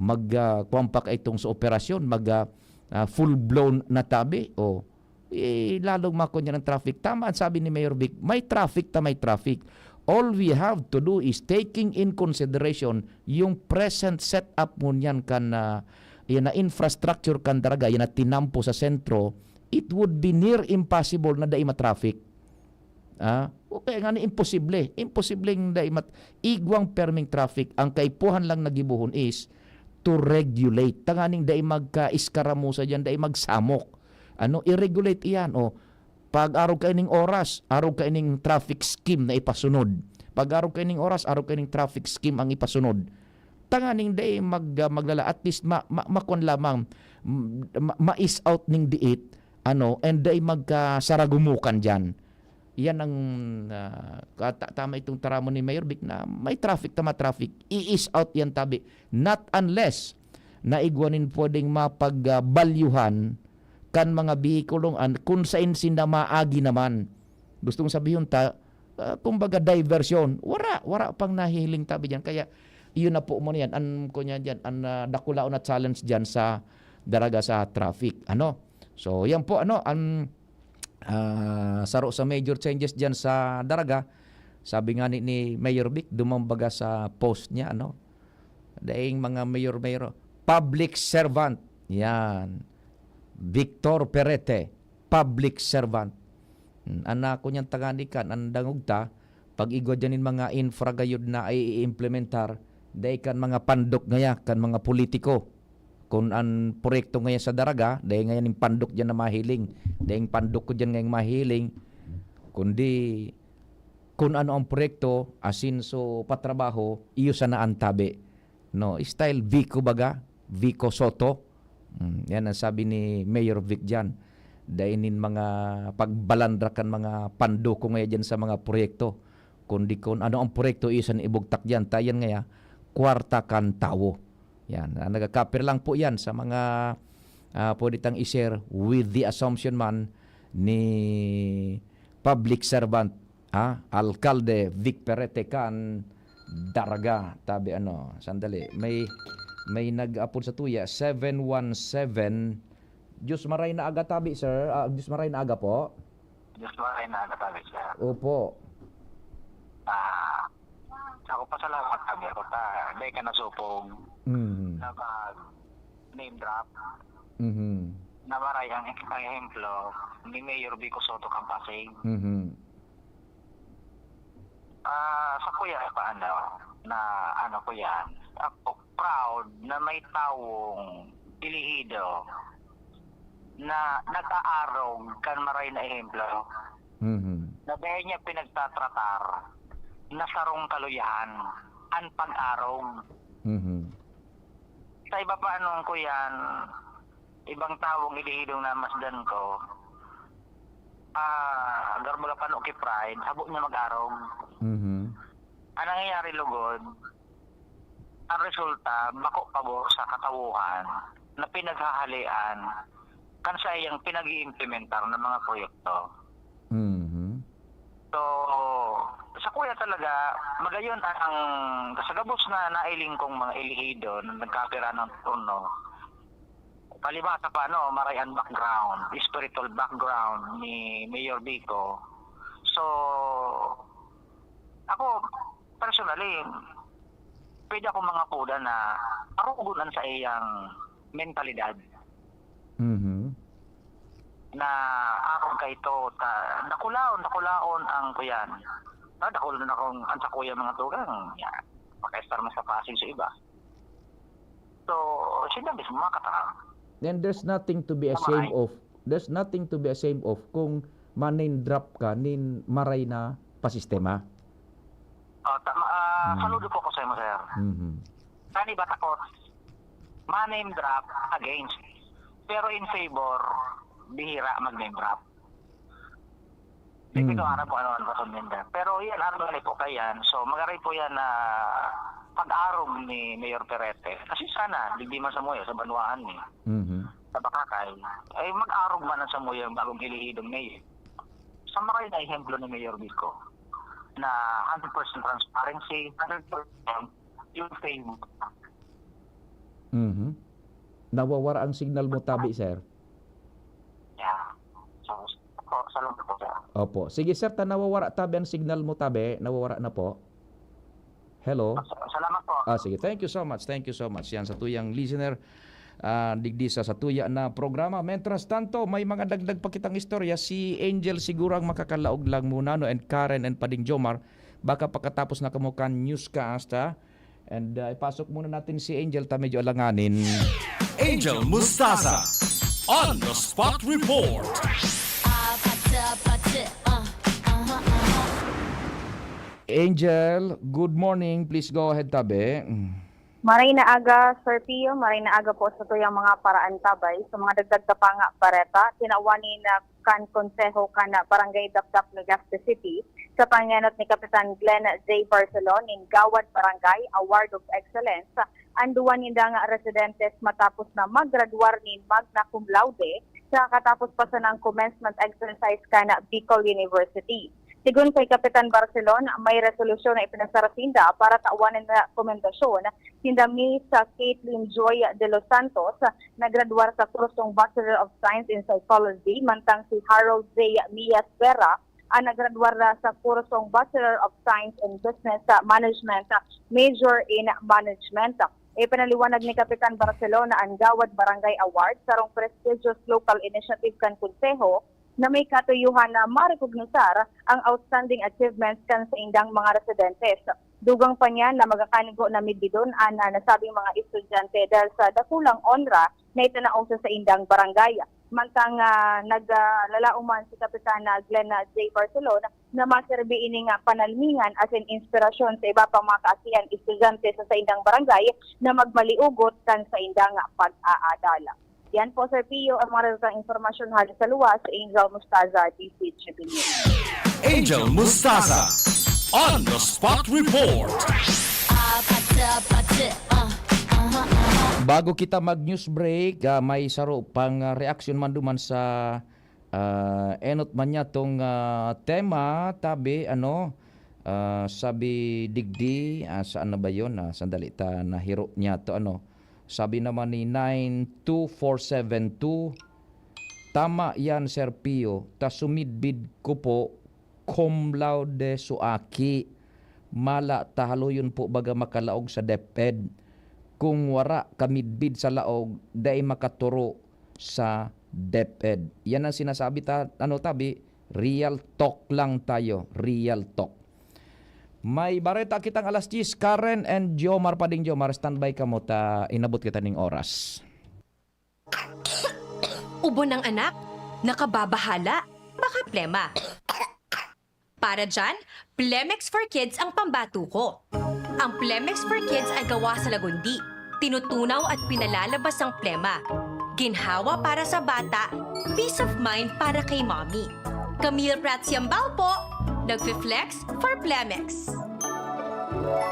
magkwampak itong sa operasyon, full-blown na tabi, lalong makunya ng traffic. Tama, sabi ni Mayor Vic, may traffic. All we have to do is taking in consideration yung present setup mo niyan yan na infrastructure kan Daraga, yan na tinampo sa sentro, it would be near impossible na dahi ma-traffic. Okay nga ni imposible dahi igwang perming traffic. Ang kaipuhan lang nagibuhon is to regulate. Tanganing dahi magka-iskaramusa dyan, dahi magsamok. I-regulate iyan. Pag araw ka ining oras, araw ka ining traffic scheme na ipasunod. Pag araw ka ining oras, araw ka ining traffic scheme ang ipasunod. Tanganing dahi maglala, at least makon lamang, ma-is out ning diit, and dahi magkasaragumukan dyan. yan ang tama itong taramo ni Mayor Vic na may traffic, i-ease out yan tabi. Not unless naigwanin pwedeng mapagbalyuhan kan mga bihikulong kung saan sina maagi naman. Gustong sabihin kumbaga diversion. Wara pang nahihiling tabi dyan. Kaya iyon na po mo yan. Dakulaon na challenge dyan sa daraga sa traffic. So yan po saro sa major changes dyan sa daraga. Sabi nga ni Mayor Vic, dumambaga sa post niya, daing mga mayor, public servant. Yan. Victor Perete, public servant. Anak ko niyang tanganikan, ang dangugta, pag igwa dyanin mga infra gayud na ay i-implementar, dahi kan mga pandok ngaya, kan mga politiko. Kung ang proyekto ngayon sa daraga, dahil ngayon yung pandok dyan na mahiling. Dahil yung pandok ko dyan ngayong mahiling. Kundi, kung ano ang proyekto, asinso patrabaho, iyo sa naantabi. Style Vico baga, Vico Soto. Yan ang sabi ni Mayor Vic dyan. Dahil mga pagbalandrakan mga pandok ko ngayon dyan sa mga proyekto. Kundi kung ano ang proyekto, iyo sa ibugtak dyan. Tayan ngaya, kwarta kan tawo. Yan, nagkakapir lang po yan sa mga pwede tang i-share with the assumption man ni public servant, Alcalde Vic Perete kan daraga. Tabi sandali. May nag-upload sa tuya, 717. Diyos maray na aga tabi, sir. Diyos maray na aga po. Diyos maray na aga tabi, sir. Opo. Ako pasalamat kami ako dahil ka nasupong na name drop na maray ang ehemplo ni Mayor Vico Soto Campasing. Sa kuya na ko yan, ako proud na may tawong ilihido na nag-aarog kan maray na ehemplo na dahil niya pinagtatratar na sarong kaluyahan ang pag-arog. Sa iba pa ko yan, ibang tawong ilihidong na masdan ko, garbala pa ki pride, habo niya mag-arog. Ang nangyayari lugod, ang resulta, bako pabo sa katawuhan na pinaghahalian kan sa iyang pinag-i-implementar ng mga proyekto. So, sa kuya talaga, magayon ang kasagabos na nailing kong mga ilihido na nagkapira ng turno. Palibasa pa, maray ang background, spiritual background ni Mayor Vico. So, ako, personally, pwede ako mga kuda na arugunan sa iyang mentalidad. Na akong kaito nakulaon ang kuyan. Nakulan akong ang sa kuya mga tugang. Maka-star sa passing sa iba. So, sila mismo makataka. Then there's nothing to be ashamed of. There's nothing to be ashamed of kung manin drop ka nin maray na pasistema. Saludo po ko sa iyo, sir. Tani ba takot? Ma-name drop against. Pero in favor, bihira mag-name drop. Hindi ko alam po ano ang pasunod. Pero yan, po kayan. So, magaray po yan na pag-arog ni Mayor Perete. Kasi sana, di man sa muya, sa Banwaan ni. Sa Bakakay, ay mag-arog man sa muya ang bagong hilihidong mayor. Sa maray na ehemplo ni Mayor Vico na 100% transparency, 100% yung favor. Nawawara ang signal mo tabi, sir. Salamat po, sir. Opo. Sige, sir, nawawara tabi ang signal mo tabi. Nawawara na po. Hello? Salamat po. Sige, thank you so much. Thank you so much. Yan sa tuyang listener. Digdi sa tuya na programa. Mentras tanto, may mga dagdag pa kitang istorya. Si Angel siguro ang makakalaog lang muna, and Karen and Pading Jomar. Baka pagkatapos na kamukan newscast, And ipasok muna natin si Angel, medyo alanganin. Angel Mustasa on the Spot Report. Angel, good morning. Please go ahead, tabi. Maray na aga, Sir Pio. Maray na aga po sa tuyang mga paraan tabay. Sa mga dagdag ka pa nga pareta, tinawani na kan konseho kana Barangay Dapdap, Legazpi City sa panganot ni Kapitan Glenn J. Barcelon in Gawad Barangay Award of Excellence. Anduan ninda nga residentes matapos na maggraduar ni magna cum laude sa katapos pa sa ng commencement exercise kana Bicol University. Sigun kay Kapitan Barcelon, may resolusyon na ipinasara sinda para tawanan na komendasyon sinda Miss Caitlin Joy de los Santos na graduar sa kursong Bachelor of Science in Psychology, mantang si Harold J. Mias Vera ang nagraduar na sa kursong Bachelor of Science in Business Management, Major in Management. Ipinaliwanag ni Kapitan Barcelona ang Gawad Barangay Award sarong prestigious local initiative kan konseho na may katuyuhan na marekognosar ang outstanding achievements kan sa indang mga residentes. Dugang pa niya na magakanigo na midbidon na nasabing mga estudyante dahil sa dakulang onra na itanao sa indang barangay. Mantang naglalauman si Kapitan Glenn J. Barcelona na maserbi ining panalmingan as in inspirasyon sa iba pang mga kaasihan estudyante sa indang barangay na magmaliugot kan sa indang pag-aadala. Yan po, Sir Pio, ang mga resultang informasyon halos sa luwas sa Angel Mustaza, DCHB News. Angel Mustaza on the spot report. Bago kita mag-news break, may saro pang reaksyon man duman sa enot man niya tong tema, tabi, sabi digdi, saan na ba yun? Sandali ta, nahiro niya to, sabi naman ni 92472, tama yan, Sir Pio, ta sumidbid ko po, cum laude suaki, mala tahaloyon po baga makalaog sa DepEd. Kung wara kamidbid sa laog, day makaturo sa DepEd. Yan ang sinasabi tabi, real talk lang tayo, real talk. May bareta kitang alas 10, Karen and Jomar Pading. Jomar, standby ka mo ta inabot kita ning oras. Ubo ng anak, nakababahala, baka plema. Para dyan, Plemex for Kids ang pambato ko. Ang Plemex for Kids ay gawa sa lagundi, tinutunaw at pinalalabas ang plema. Ginhawa para sa bata, peace of mind para kay mommy. Camille Pratsiambao po, nagfi-flex for Plemex.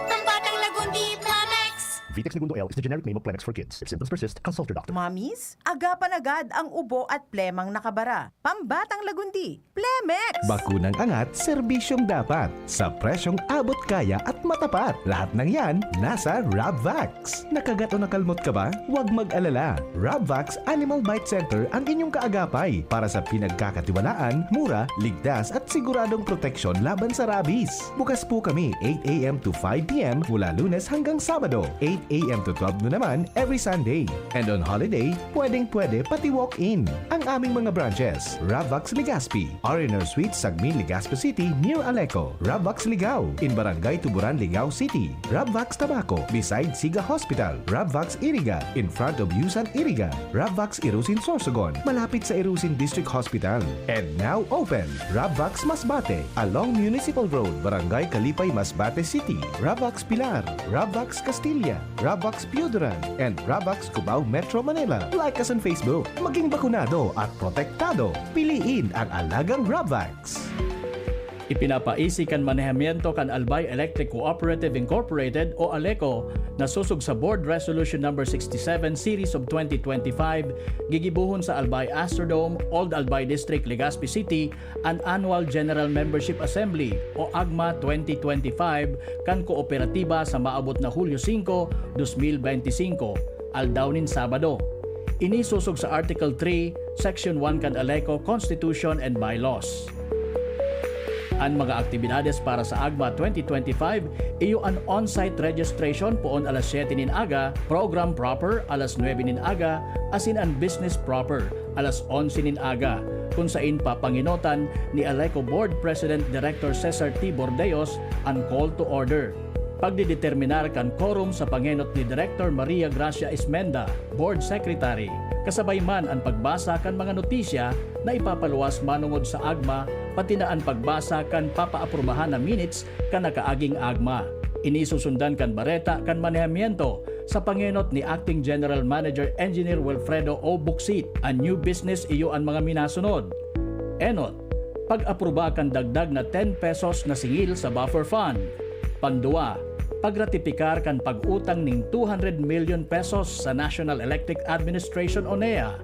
Pambatang lagundi, Plemex! Vitex Segundo L is the generic name of Plemex for kids. If symptoms persist, consult your doctor. Mommies, agapan agad ang ubo at plemang nakabara. Pambatang lagundi, Plemex! Bakunang angat, serbisyong dapat. Sa presyong abot kaya at matapat. Lahat ng yan, nasa Rabvax. Nakagat o nakalmot ka ba? Huwag mag-alala. Rabvax Animal Bite Center ang inyong kaagapay para sa pinagkakatiwalaan, mura, ligtas at siguradong proteksyon laban sa rabies. Bukas po kami 8 a.m. to 5 p.m. mula Lunes hanggang Sabado, 8 a.m. to 12 noon naman every Sunday. And on holiday, pwedeng-pwede pati walk-in. Ang aming mga branches, Rabvax Legazpi, R&R Suite, Sagmin, Legazpi City, near Aleco. Rabvax Ligao, in Barangay Tuburan, Ligao City. Rabvax Tabaco, beside Siga Hospital. Rabvax Iriga, in front of Yusan Iriga. Rabvax Irusin Sorsogon, malapit sa Irusin District Hospital. And now open, Rabvax Masbate, along Municipal Road, Barangay Kalipay, Masbate City. Rabvax Pilar, Rabvax Castilla, Rabvax Piuduran, and Rabvax Cubao Metro Manila. Like us on Facebook. Maging bakunado at protektado. Piliin ang alagang Rabvax. Ipinapaisi kan manehamiento kan Albay Electric Cooperative Incorporated o ALECO na susog sa Board Resolution number 67 Series of 2025 gigibuhon sa Albay Astrodome, Old Albay District, Legazpi City an Annual General Membership Assembly o AGMA 2025 kan kooperatiba sa maabot na Hulyo 5, 2025 aldawnin Sabado. Ini susog sa Article 3, Section 1 kan ALECO Constitution and Bylaws. Ang mga aktibidades para sa AGMA 2025 iyo an on-site registration poon alas 7 nin aga, program proper alas 9 nin aga, asin an business proper alas 11 nin aga, kung sain pa panginotan ni ALECO Board President Director Cesar T. Bordeos ang call to order. Pagdideterminar kan quorum sa pangenot ni Director Maria Gracia Ismenda, Board Secretary. Kasabay man ang pagbasa kan mga notisya na ipapaluwas manungod sa AGMA, pati na ang pagbasa kan papaaprubahan na minutes kan nakaaging AGMA. Inisusundan kan bareta kan manehamiento sa pangenot ni Acting General Manager Engineer Wilfredo O. Buxit. Ang new business iyo ang mga minasunod. Enot, pag-aproba kan dagdag na 10 pesos na singil sa buffer fund. Pandua, pagratipikar kan pag-utang ning 200 million pesos sa National Electric Administration o NEA.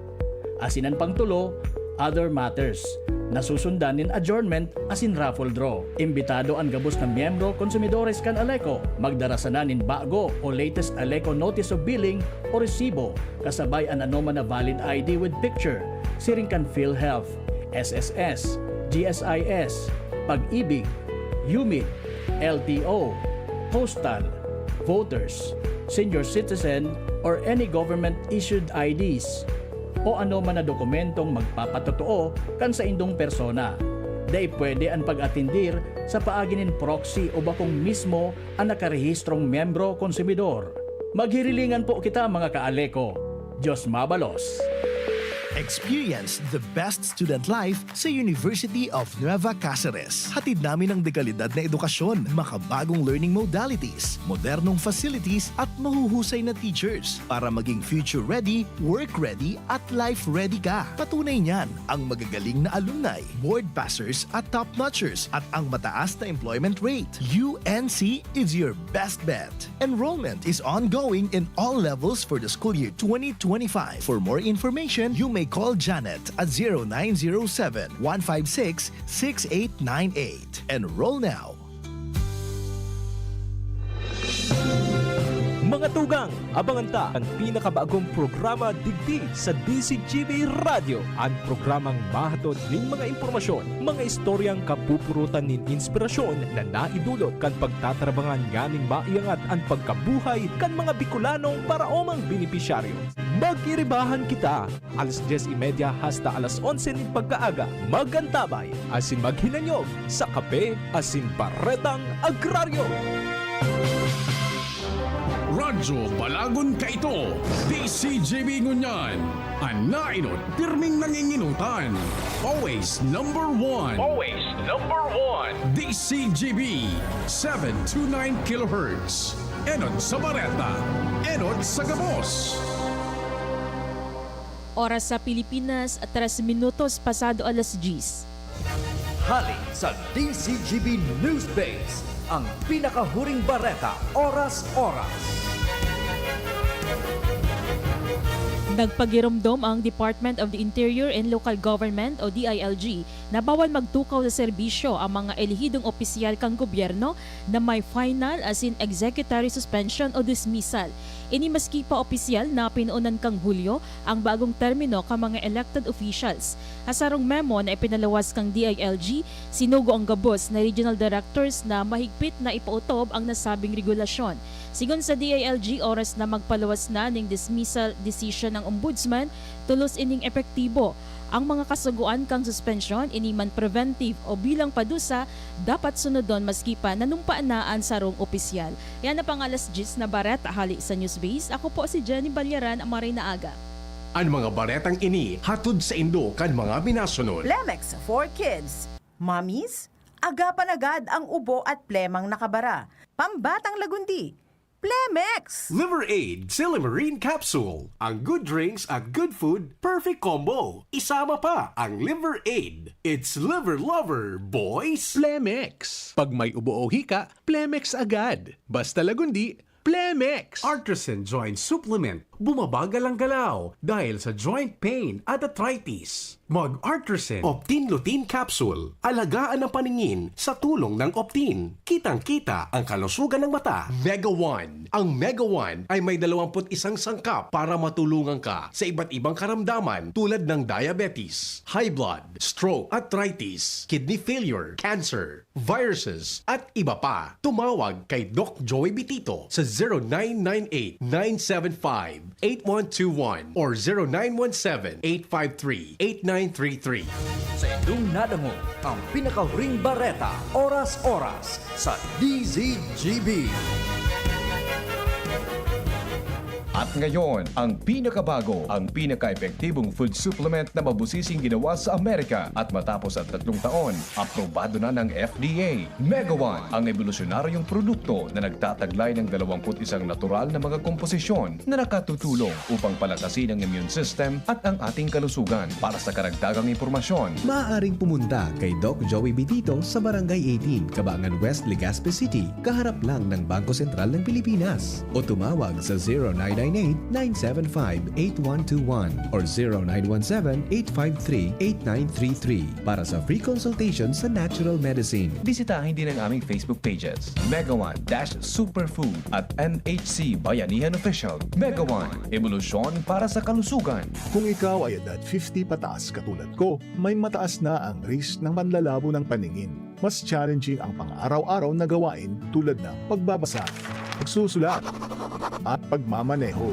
Asinan pangtulo, other matters. Nasusundan nin adjournment asin raffle draw. Imbitado ang gabos na miyembro konsumidores kan Aleco. Magdarasanan nin bago o latest Aleco notice of billing o resibo kasabay an anoman na valid ID with picture. Siring kan PhilHealth, SSS, GSIS, Pag-ibig, UMID, LTO, Postal, Voters, Senior Citizen, or any government-issued IDs o ano man na dokumentong magpapatotoo kan sa indong persona. Day pwede ang pag-atindir sa paaginin proxy o bakong mismo ang nakarehistrong membro konsumidor. Maghirilingan po kita mga ka-Aleco. Diyos mabalos. Experience the best student life sa University of Nueva Cáceres. Hatid namin ang dekalidad na edukasyon, makabagong learning modalities, modernong facilities at mahuhusay na teachers para maging future-ready, work-ready at life-ready ka. Patunay niyan ang magagaling na alumni, board passers at top-notchers at ang mataas na employment rate. UNC is your best bet. Enrollment is ongoing in all levels for the school year 2025. For more information, you may call Janet at 0907-156-6898. Enroll now. Mga tugang, abangan ta ang pinakabagong programa digdi sa DCGB Radio. Ang programang mahatod nin mga impormasyon, mga istoryang kapupurutan nin inspirasyon na naidulot kan pagtatrabangan ganing maiangat ang pagkabuhay kan mga Bicolanong paraomang benepisyaryo. Magiribahan kita, alas 10:30 hasta alas 11 nin pagkaaga. Magantabay, asin maghinanyog sa kape, asin baretang agraryo. Radyo Balagon Kaito, DCGB Ngunyan, ang nainot, pirming nanginginutan. Always number one. Always number one. DCGB, 729 kHz. Enot sa Bareta, Enot sa Gabos. Oras sa Pilipinas, 3 minutos pasado alas 10. Hali sa DCGB News Base, ang pinakahuring bareta, oras-oras. Nagpagiromdom ang Department of the Interior and Local Government o DILG na bawal magtukaw sa serbisyo ang mga elihidong opisyal kang gobyerno na may final as in executory suspension o dismissal. Ini maski pa opisyal na pinuunan kang Hulyo ang bagong termino ka mga elected officials. Asarong memo na ipinalawas kang DILG, sinugo ang gabos na regional directors na mahigpit na ipautob ang nasabing regulasyon. Sigon sa DILG, oras na magpalawas na ning dismissal decision ng ombudsman, tulos ining epektibo. Ang mga kasuguan kang suspension, iniman preventive o bilang padusa, dapat sunodon maski pa nanumpaanaan sarong opisyal. Yan na pang alas 10 na bareta hali sa Newsbase. Ako po si Jenny Balyaran, Amaray na Aga. Ang mga baretang ini hatod sa Indo kan mga binasunod. Plemex for Kids. Mommies, agapan agad ang ubo at plemang nakabara. Pambatang lagundi. Plemex! Liver Aid Silimarine Capsule. Ang good drinks at good food, perfect combo. Isama pa ang Liver Aid. It's liver lover, boys! Plemex. Pag may ubo o hika, Plemex agad. Basta lagundi, Plemex. Artisan Joint Supplement. Bumabagal ang galaw dahil sa joint pain at arthritis. Mag-Artisan Optin Lutein Capsule. Alagaan ang paningin sa tulong ng Optin. Kitang-kita ang kalusugan ng mata. Mega One. Ang Mega One ay may 21 sangkap para matulungan ka sa iba't ibang karamdaman tulad ng diabetes, high blood, stroke, arthritis, kidney failure, cancer, viruses, at iba pa. Tumawag kay Doc Joey Bitito sa 0998-975-8121 or 0917-853-8933. Sa indong nadango, ang pinakahuring bareta, oras-oras sa DZGB. At ngayon, ang pinakabago, ang pinaka-epektibong food supplement na mabusising ginawa sa Amerika at matapos ang 3 taon, aprobado na ng FDA. Mega One, ang evolusyonaryong produkto na nagtataglay ng 21 natural na mga komposisyon na nakatutulong upang palakasin ang immune system at ang ating kalusugan. Para sa karagdagang impormasyon, Maaaring pumunta kay Doc Joey Bitito sa Barangay 18, Cabangan West, Legazpi City, kaharap lang ng Bangko Sentral ng Pilipinas. O tumawag sa 0998-975-8121 or 0917-853-8933 para sa free consultation sa natural medicine. bisitahin din ang aming Facebook pages, Mega One-Superfood at NHC Bayanihan Official. Mega One, evolusyon para sa kalusugan. Kung ikaw ay edad 50 pataas katulad ko, may mataas na ang risk ng panlalabo ng paningin. Mas challenging ang pang-araw-araw na gawain tulad ng pagbabasa, pagsusulat, at pagmamaneho.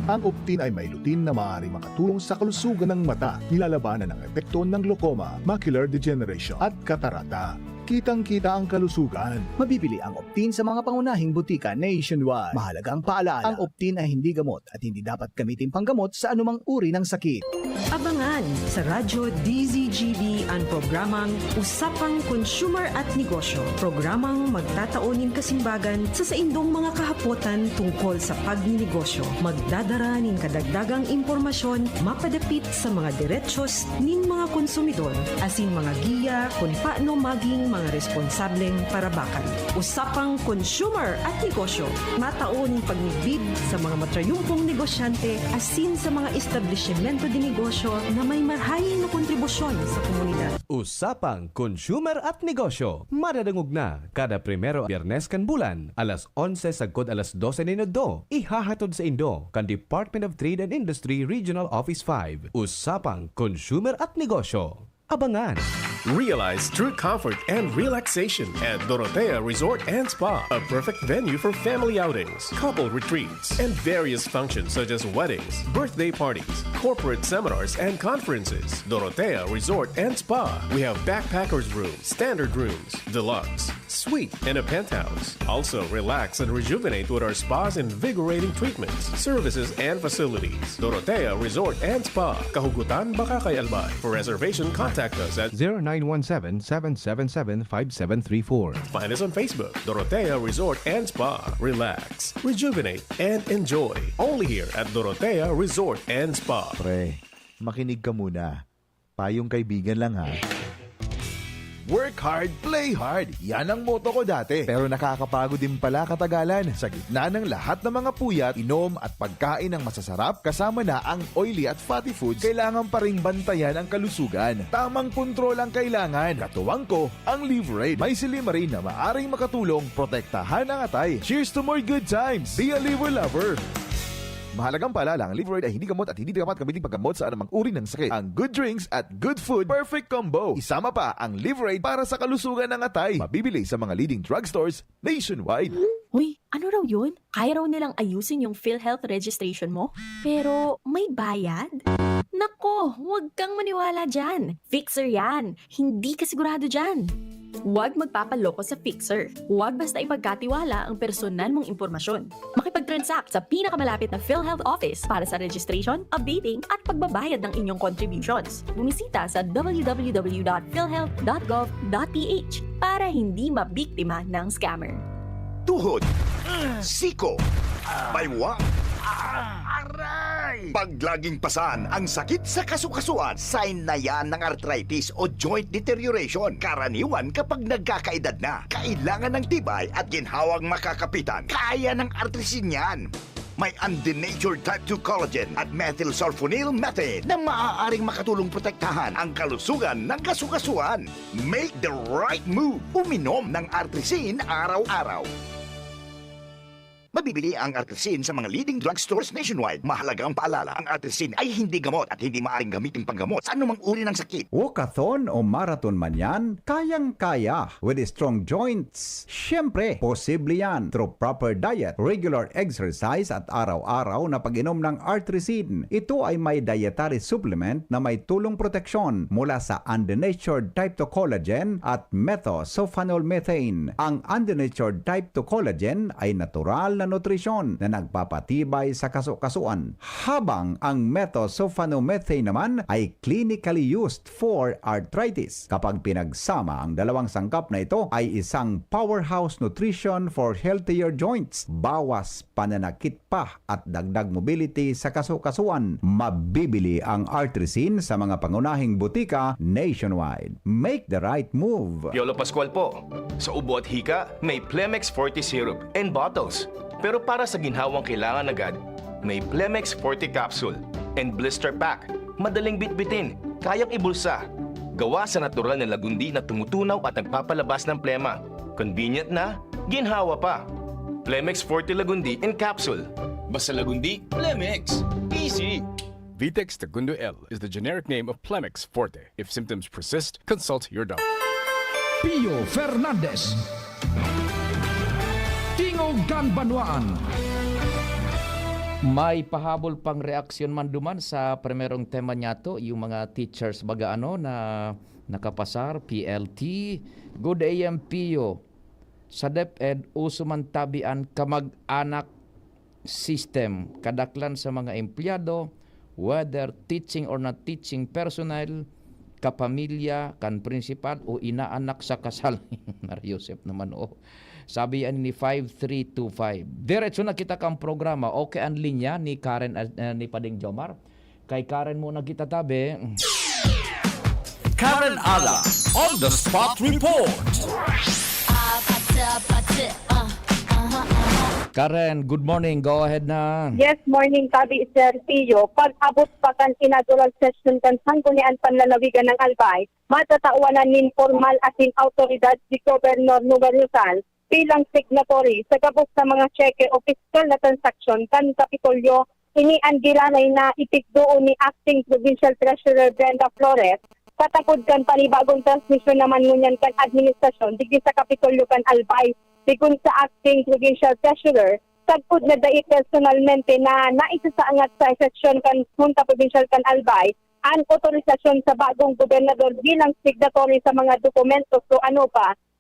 Ang Optin ay may lutin na maaaring makatulong sa kalusugan ng mata, nilalabanan ang epekto ng glaucoma, macular degeneration at katarata. Kitang-kita ang kalusugan. Mabibili ang Optin sa mga pangunahing butika nationwide. Mahalagang paalala, ang Optin ay hindi gamot at hindi dapat gamitin panggamot sa anumang uri ng sakit. Abangan sa Radyo DZGB ang programang Usapang Consumer at Negosyo. Programang magtataunin kasimbagan sa saindong mga kahapotan tungkol sa pagninegosyo. Magdadara nin kadagdagang impormasyon mapadapit sa mga diretsyon nin mga konsumidor asin mga giya kung paano maging mga responsableng parabakan. Usapang Consumer at Negosyo. Mataon pagnibid sa mga matrayumpong negosyante asin sa mga establishmento de negosyo na may marhayin na kontribusyon sa komunidad. Usapang Consumer at Negosyo. Madadangog na kada primero Biyernes kan bulan, alas 11 sagkod alas 12 ninodo. Ihahatod sa Indo kan Department of Trade and Industry Regional Office 5. Usapang Consumer at Negosyo. Abangan! Realize true comfort and relaxation at Dorotea Resort and Spa, a perfect venue for family outings, couple retreats, and various functions such as weddings, birthday parties, corporate seminars, and conferences. Dorotea Resort and Spa. We have backpackers rooms, standard rooms, deluxe, suite, and a penthouse. Also, relax and rejuvenate with our spas and invigorating treatments, services, and facilities. Dorotea Resort and Spa, Kahugutan, Bakakay, Albay. For reservation, contact us at 0917-777-5734. Find us on Facebook, Dorotea Resort and Spa. Relax, rejuvenate, and enjoy. Only here at Dorotea Resort and Spa. Pre, makinig ka muna. Payong kaibigan lang ha. Work hard, play hard. Yan ang motto ko dati. Pero nakakapagod din pala katagalan. Sa gitna ng lahat ng mga puyat, inom at pagkain ng masasarap, kasama na ang oily at fatty foods, kailangan pa ring bantayan ang kalusugan. Tamang kontrol ang kailangan. Katuwang ko, ang Liverade. May Silimarin na maaring makatulong, protektahan ang atay. Cheers to more good times. Be a liver lover. Mahalagang paalala, ang Liverade ay hindi gamot at hindi dapat gamitin paggamot sa anumang uri ng sakit. Ang good drinks at good food, perfect combo. Isama pa ang Liverade para sa kalusugan ng atay. Mabibili sa mga leading drugstores nationwide. Uy, ano raw yun? Kaya raw nilang ayusin yung PhilHealth registration mo? Pero may bayad? Nako, huwag kang maniwala dyan. Fixer yan. Hindi ka sigurado dyan. Huwag magpapaloko sa Fixer. Huwag basta ipagkatiwala ang personal mong impormasyon. Makipag-transact sa pinakamalapit na PhilHealth office para sa registration, updating at pagbabayad ng inyong contributions. Bumisita sa www.philhealth.gov.ph para hindi mabiktima ng scammer. Tuhod, siko, baywa, pag laging pasan ang sakit sa kasukasuan, sign na yan ng arthritis o joint deterioration. Karaniwan kapag nagkakaedad na, kailangan ng tibay at ginhawang makakapitan. Kaya ng artrisin yan. May undenatured type 2 collagen at methylsulfonyl methane na maaaring makatulong protektahan ang kalusugan ng kasukasuan. Make the right move. Uminom ng artrisin araw-araw. Mabibili ang artrisin sa mga leading drugstores nationwide. Mahalagang paalala, ang artrisin ay hindi gamot at hindi maaaring gamitin panggamot sa anumang uri ng sakit. Walkathon o marathon man yan, kayang-kaya with strong joints. Siyempre, posible yan through proper diet, regular exercise at araw-araw na pag-inom ng artrisin. Ito ay may dietary supplement na may tulong proteksyon mula sa undenatured type 2 collagen at methylsulfonyl methane. Ang undenatured type 2 collagen ay natural na nutrisyon na nagpapatibay sa kasukasuan. Habang ang methosulfonomethane naman ay clinically used for arthritis. Kapag pinagsama ang dalawang sangkap na ito ay isang powerhouse nutrition for healthier joints. Bawas pananakit pa at dagdag mobility sa kasukasuan. Mabibili ang Artrisin sa mga pangunahing butika nationwide. Make the right move. Piolo Pascual po. Sa ubo at hika, may Plemex Forte Syrup and bottles. Pero para sa ginhawang kailangan agad, may Plemex Forte Capsule and Blister Pack. Madaling bitbitin, kayang ibulsa. Gawa sa natural na lagundi na tumutunaw at nagpapalabas ng plema. Convenient na, ginhawa pa. Plemex Forte Lagundi in Capsule. Basta lagundi, Plemex. Easy! Vitex Segundo L is the generic name of Plemex Forte. If symptoms persist, consult your doctor. Pio Fernandez. Tingog kan Banwaan. May pahabol pang reaksyon man duman sa primerong tema niya to, yung mga teachers baga na nakapasar, PLT. Good AM Pio. Sa DepEd, uso man tabian kamag-anak system. Kadaklan sa mga empleyado, whether teaching or not teaching personnel, kapamilya, kan principal o inaanak sa kasal. Mariusep naman Sabi yan ni 5325. Diretso na kita kang programa. Okay ang linya ni Karen ni Pading Jomar. Kay Karen muna kita tabi. Karen Ala on the spot report. Karen, good morning. Go ahead na. Yes, morning, Tabi Sir Pio. Pag-abot pa kan inaugural session kan sanggunian panlalawigan ng Albay, matatauanan nin formal ating autoridad si Governor Noel Rizal bilang signatory sa gabos sa mga cheque o fiscal na transaksyon kan Kapitolyo. Iniandilanay na itigdoon ni Acting Provincial Treasurer Brenda Flores. Katapod kan panibagong transmisyon naman ngunyan kan administrasyon digdi sa Kapitolyo kan Albay. Sigun sa Acting Provincial Treasurer, sagpod na dai personalmente na naisasaangat sa seksyon kan Junta Provincial kan Albay ang otorisasyon sa bagong gobernador bilang signatory sa mga dokumento so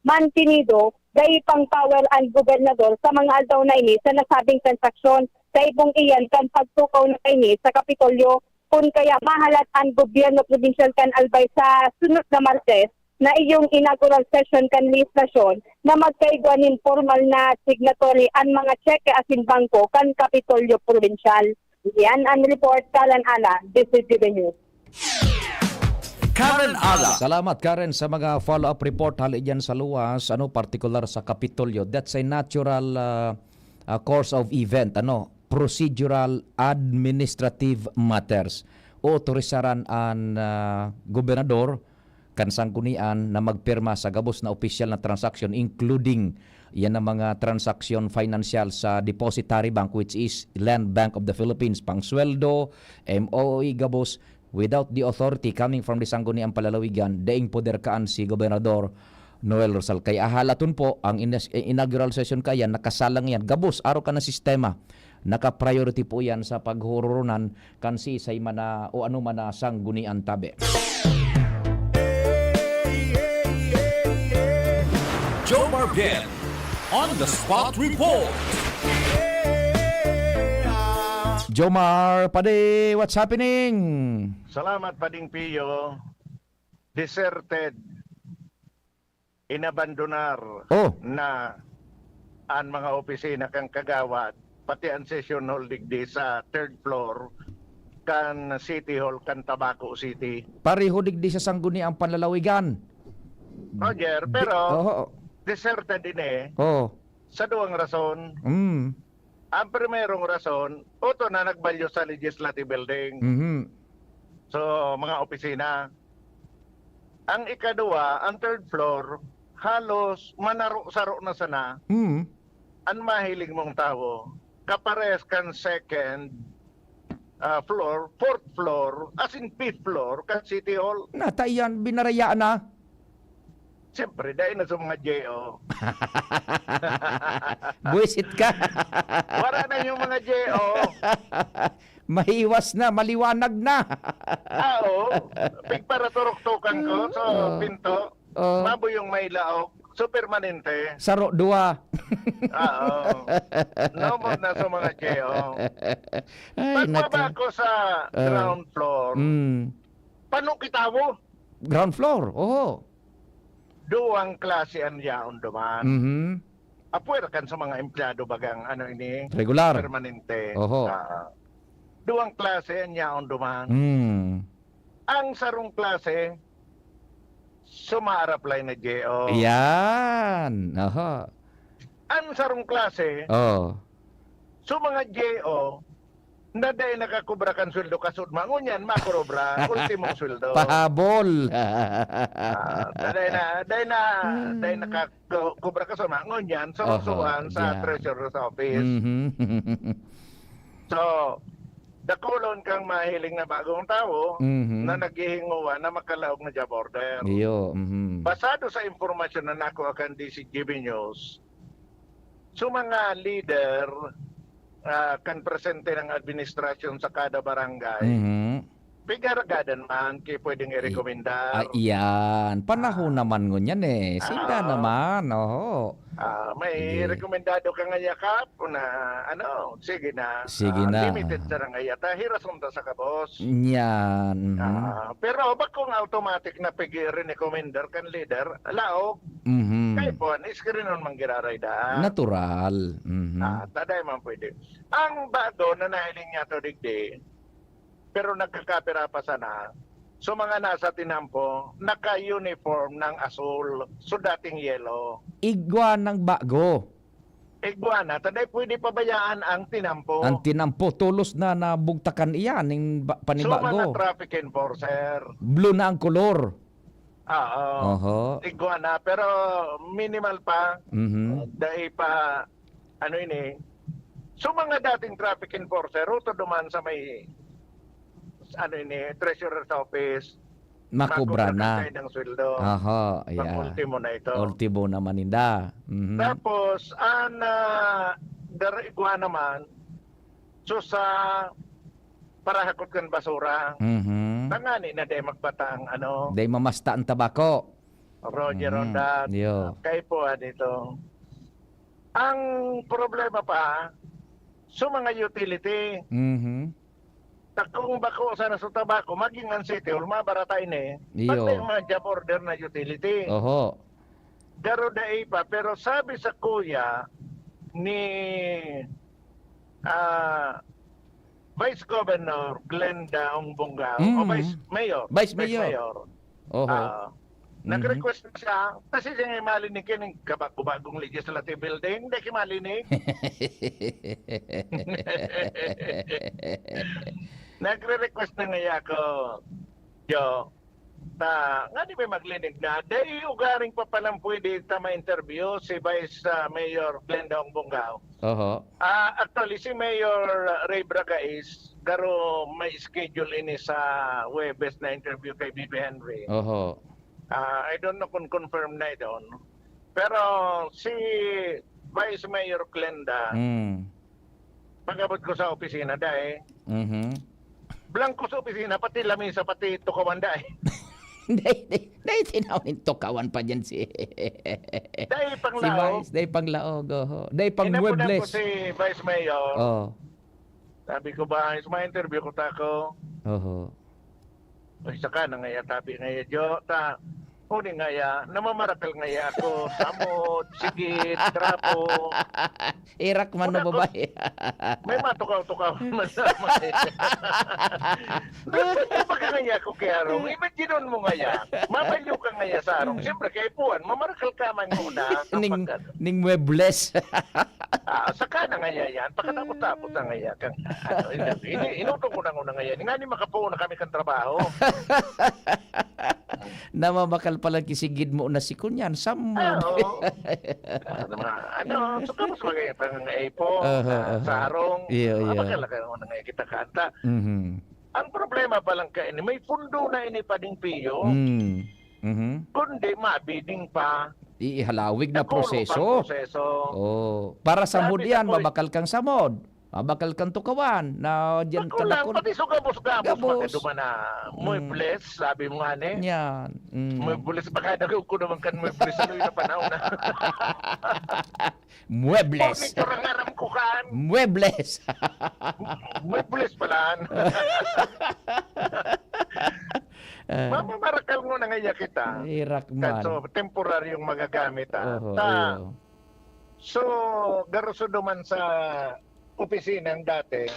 mantinido dai pang power ang gobernador sa mga aldaw na ini sa nasabing transaksyon sa ibong iyan kan pagtukaw na ini sa Kapitolyo kung kaya mahalat ang gobyerno provincial kan Albay sa sunod na Martes na iyong inaugural session kan legislasyon na magkaigwanin formal na signatory ang mga cheque asin bangko kan Kapitolyo Provincial. Yan ang report, Karen Ala, DCGB News. Karen Ala. Salamat Karen sa mga follow-up report hali dyan sa luwas, particular sa Kapitolyo. That's a natural course of event, procedural administrative matters. Autorisaran ang gobernador kan sanggunian na magpirma sa gabos na opisyal na transaction including yan ang mga transaksyon financial sa Depositary Bank which is Land Bank of the Philippines, pangsweldo, MOE gabos without the authority coming from the sanggunian palalawigan, daing poder kaan si Gobernador Noel Rizal. Kaya halaton po ang inaugural session kaya nakasalang yan gabos araw ka na sistema. Naka-priority po yan sa paghurunan kan si isay mana o ano mana sanggunian tabi. Jomar Bien on the spot report. Jomar, Pade, what's happening? Salamat, Pading Pio. Deserted, inabandonar na ang mga opisina kang kagawad, pati ang session hall digdi sa third floor kan City Hall, kan Tabaco City. Pareho digdi sa sangguni ang panlalawigan. Roger, pero deserted din sa duwang rason. Ang primerong rason, na nagbalyo sa Legislative Building. So, mga opisina. Ang ikadua, ang third floor, halos manaro-saro na sana. Ang mahiling mong tao, kapares kan second floor, fourth floor, as in fifth floor, kan City Hall. Natayan, binarayaan na. Siyempre, dahil na sa mga JO. Buisit ka. Wala na yung mga JO. Mahiwas na, maliwanag na. Oo. Para turok-tukan ko sa pinto. Mabo yung may laok. So, permanente. Saro, dua. Oo. No more na sa mga Geo. Pagbaba ko sa ground floor, paano kitawo? Ground floor, oo. Duwang klase ang yaon duman. Mhm. Apuwer kan sa mga empleyado bagang ano ini? Regular. Permanente. Oho. Duwang klase ang yaon duman. Ang sarong klase, sumaaraplay na Geo. Yan. Aha. Ang sarong klase, Oh. so mga Geo, na day nakakubra kan sweldo kasud mangunyan makurobra ultimong sweldo. Pahabol. Day nakakubra kasud mangunyan surusuan sa yeah. treasurer's office. Mhm. So, dakulon kang mahiling na bagong tao na naghihinguan na makalaog na job order. Iyo. Mhm. Basado sa impormasyon na nako akan DCGB News, so mga leader kan presente ng administrasyon sa kada barangay, pigaragadan man kay pwedeng i-rekomendar. Yan. Panahon naman ngunyan eh. Sila naman. Oo. May rekomendado ka nga yakap na ano, sige na. Sige na. Limited sa nga yata, hirason ta sa kabos. Yan. Pero bakong automatic na pigi-recommender kan leader, laog. Kaya po, iskrinon manggiraray da. Natural. Taday man pwede. Ang bago na nahiling niya to digdi, pero nagkakapira pa sana, so mga nasa tinampo, naka-uniform ng asul, so dating yellow. Igwa ng bago. Iguana, taday pwede pabayaan ang tinampo. Ang tinampo, tulos na nabugtakan iyan ng So mga panibago. traffic enforcer. Blue na ang kolor. Oo. Oho. Iguana, pero minimal pa. Dahil pa, ano ini, so mga dating traffic enforcer, ruto duman sa may, ano ini, treasurer's office, Makubra na. kayo ng sweldo. Oho. Yeah. Pang-ultimo na ito. Ultimo naman ninda. Tapos, iguana naman, so sa parahakot kan basura, tangani na day magbatang ano, Day mamasta ang tabako. Roger on that. Yo. Kay po dito. Ang problema pa, so mga utility, takong bako sana sa tabako, maging ang city, mabaratay ni, Iyo. pati mga job order na utility. Oho. Garo da pa, pero sabi sa kuya ni Vice Governor Glenda Ongbongao, o Vice Mayor. Vice Mayor. Oho. Nag-request na siya, kasi siya nga malinig yan ng kabagong legislative building, hindi kayo malinig. Nagre-request na nga ako, Joe, nga di may maglinig na, dahil ugaring pa palang pwede ma-interview si Vice Mayor Glenda Ongbongao. Oho. Actually, si Mayor Ray Bragais, garo may schedule ini sa Webes na interview kay Bibi Henry. Oho. I don't know kung confirm na doon. Pero si Vice Mayor Glenda, pag-abot ko sa opisina dahil, blanco sa opisina, pati lamisa, pati tukawan dahil. Dahil tinawin tukawan pa dyan si... Dahil pang si laog. Vice, dahil pang laog. Oho. Dahil pang Inapunan Webless. ko si Vice Mayor. Oh. Sabi ko ba, sa interview ko tako. Oho. Ay, saka na ngaya, tabi ngaya, Jo, huli ngaya, namamarakal ngaya ako, samot, sigit, trapo. Irak man na babae. May matukaw-tukaw man sa mga. Pagka ngaya ko kay Arong, imagine mo ngaya, mabalyo ka ngaya sa Arong. Siyempre, kay Puan, mamarakal ka man muna. Ning Webless. Saka na ngaya yan, pagkatapos-tapos na ngaya. Inutong ko na ngaya, nga ni makapuo na kami kang trabaho. Namamakal pala kisigid mo na si Kunyan. Samod. So kamus magay pangangay po sa Arong. Mapakala ka naman nga kita kanta. Ang problema pa lang kaini, may pundo na ini pa ding piyo. Kundi mabiding pa. Ihalawig na proseso. Oh, para sa Sabi mod yan, na po, mabakal kang samod. Bakal kang tukawan na diyan Ako lang, kadakon. pati so gabos-gabos. Gabos. Pati na, muy bless, sabi mo nga ni. Yan. Muy bless, baka nagaw ko naman kan muy bless, ano yung panahon na. Muebles. Pag ang aram ko kan, Muebles. muy bless pala. Mamarakal mo na ngayon kita. Irak man. So, temporary yung magagamit. Oho, iyo. So, garuso naman sa opisinang dati,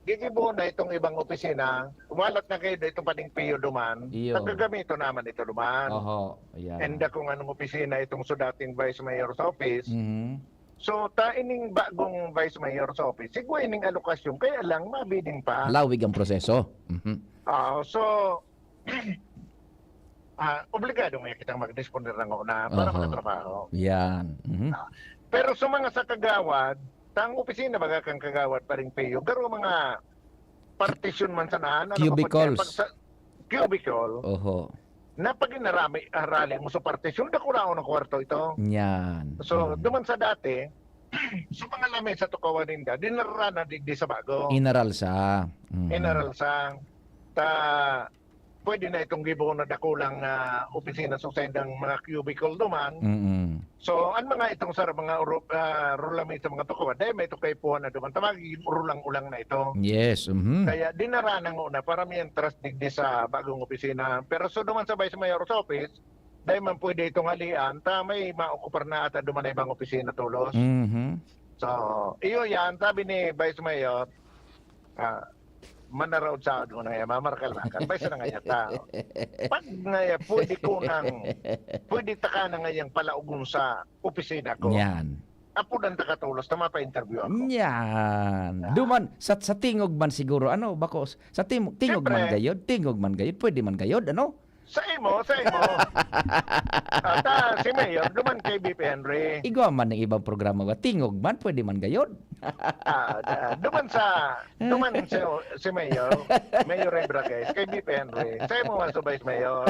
gigibo na itong ibang opisina, umalat na kayo itong paning piyo duman, Iyo. nagagamito naman ito duman. Oho, yan. And kung anong opisina itong sudating Vice Mayor's Office. Mhm. So, ining bagong Vice Mayor's Office, siguro ining alokasyon, kaya lang mabiding pa. Lawig ang proseso. So, obligado may kitang mag-disponder ng una para makatrabaho. Yan. Pero sa mga sa kagawad, tang opisina baga kang kagawad pa rin payo. Garo mga partition man sa naan. Cubicles. Cubicle. Oho. Na pag arali mo sa partition, dakurao ng kwarto ito. Yan. So, duman sa dati, sa mga lamesa to kawaninda, dinarana digdi sa bago. Inaral sa. Inaral sa pwede na itong gibo na dakulang opisina sa sendang mga cubicle duman. So, ang mga itong sa mga rulami sa mga tukawan, dahil may ito kay puwan na duman, tamagiging urulang-ulang na ito. Yes. Kaya dinaranang una para may trust digdi sa bagong opisina. Pero so duman sa Vice Mayor's Office, dahil man pwede itong halian, may maokupar na at duman na ibang opisina tulos. So, iyo yan, sabi ni Vice Mayor, manaraw sa ano na yan, mamarkalakan. Baysa na nga yan tao. Pag nga yan, pwede taka na nga yan palaugon sa opisina ko. Yan. Apo nang takatulos na mapa-interview ako. Yan. Duman, sa tingog man siguro, ano, bakos? Sa tingog man gayod? Tingog man gayod? Pwede man gayod, ano? Sa imo. Si Mayor, duman kay BP Henry. Igwa man ng ibang programa ba? Tingog man? Pwede man gayod? Duman si Mayor, Mayor Rebra guys, kay BP Henry. Sa imo man sa Vice Mayor.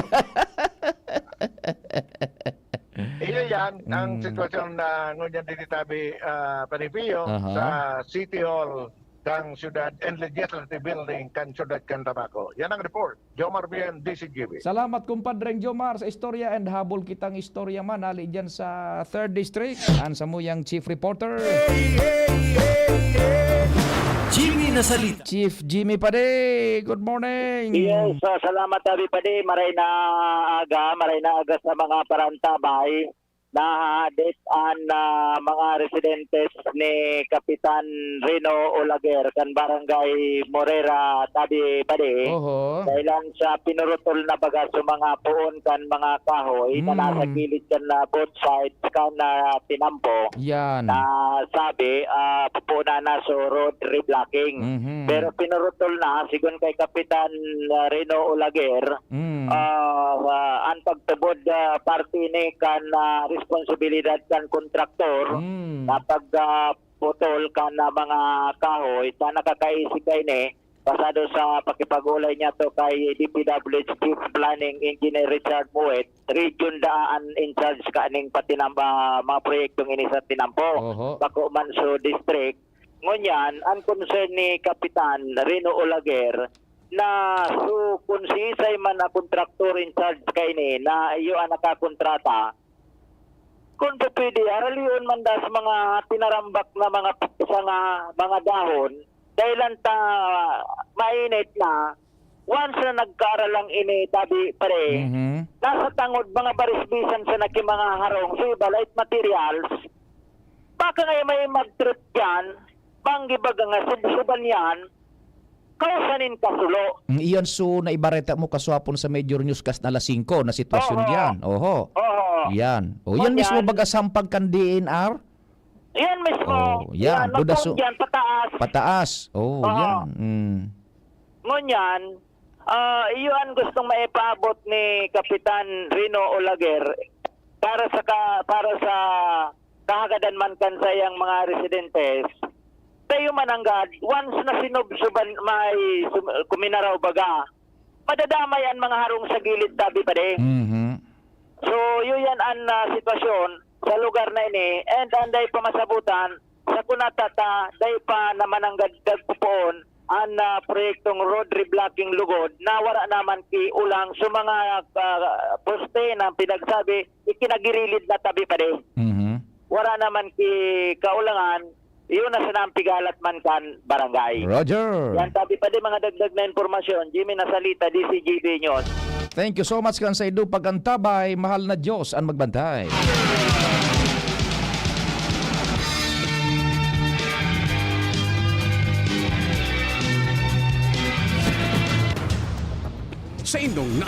Iyo yan, ang sitwasyon na ngunyan dinitabi Panipio sa City Hall kang Syudad and Legislative Building kan Syudad kan Tabaco. Yan ang report. Jomar Bien, DCGB. Salamat kumpadreng Jomar sa istorya and habol kitang istorya man ali dyan sa 3rd District. Ansa mo yang Chief Reporter. Jimmy Nasalita. Chief Jimmy Pade, good morning. Yes, salamat Abi Pade. Maray na aga sa mga parantabay na desan na mga residentes ni Kapitan Rino Olaguer kan Barangay Morera Tabi Pade. Dahil sa pinurutol na baga sa mga puon kan mga kahoy na nasa gilid kan na both sides kan na tinampo. Yan. Na sabi pupuna na so road reblocking. Pero pinurutol na sigon kay Kapitan Rino Olaguer ang pagtubod party ni kan responsibilidad kan kontraktor na pagputol kan na mga kahoy sa nakakaisip kay ni pasado sa pakipagulay niya to kay DPWH Chief Planning Engineer Richard Muet, region daan in charge kaning patinamba mga proyektong ini sa Tinampo, Bako Manso District. Ngunyan, ang concern ni Kapitan Rino Olaguer na so kung siisay man na kontraktor in charge kay ni na iyo ang nakakontrata, kung pwede, araliyon man da sa mga tinarambak na mga dahon, dahil ta mainit na, once na nagkaaralang ini tabi pare, nasa tangod mga barisbisan sa mga harong, so light materials, baka ngayon may mag-trip yan, manggibaga nga suban yan, kausanin kasulo. Iyon so na ibareta mo kaswapon sa Major Newscast na alas 5 na sitwasyon diyan. Yan. Yan mismo baga sampag kan DNR? Yan mismo. Yan. Yan, pataas. Pataas. Yan. Ngunyan, iyon gustong maipaabot ni Kapitan Rino Olaguer para sa kahagadan man kan sayang mga residentes. Tayo mananggad, once na sinubsuban may kuminaraw baga, madadamay ang mga harong sa gilid tabi pa din. So, yun yan ang sitwasyon sa lugar na ini and anday pamasabutan sa kunatata, day pa naman ang dagpupoon ang proyektong road reblocking lugod na wala naman ki ulang sa mga poste na pinagsabi ikinagirilid na tabi pa de. Wala naman ki kaulangan yun na sinampigalat man kan barangay. Roger. Yan tabi pa de mga dagdag na informasyon. Jimmy Nasalita, DCGB News. Thank you so much kan sa idu pagantabay. Mahal na Diyos ang magbantay. Sa indong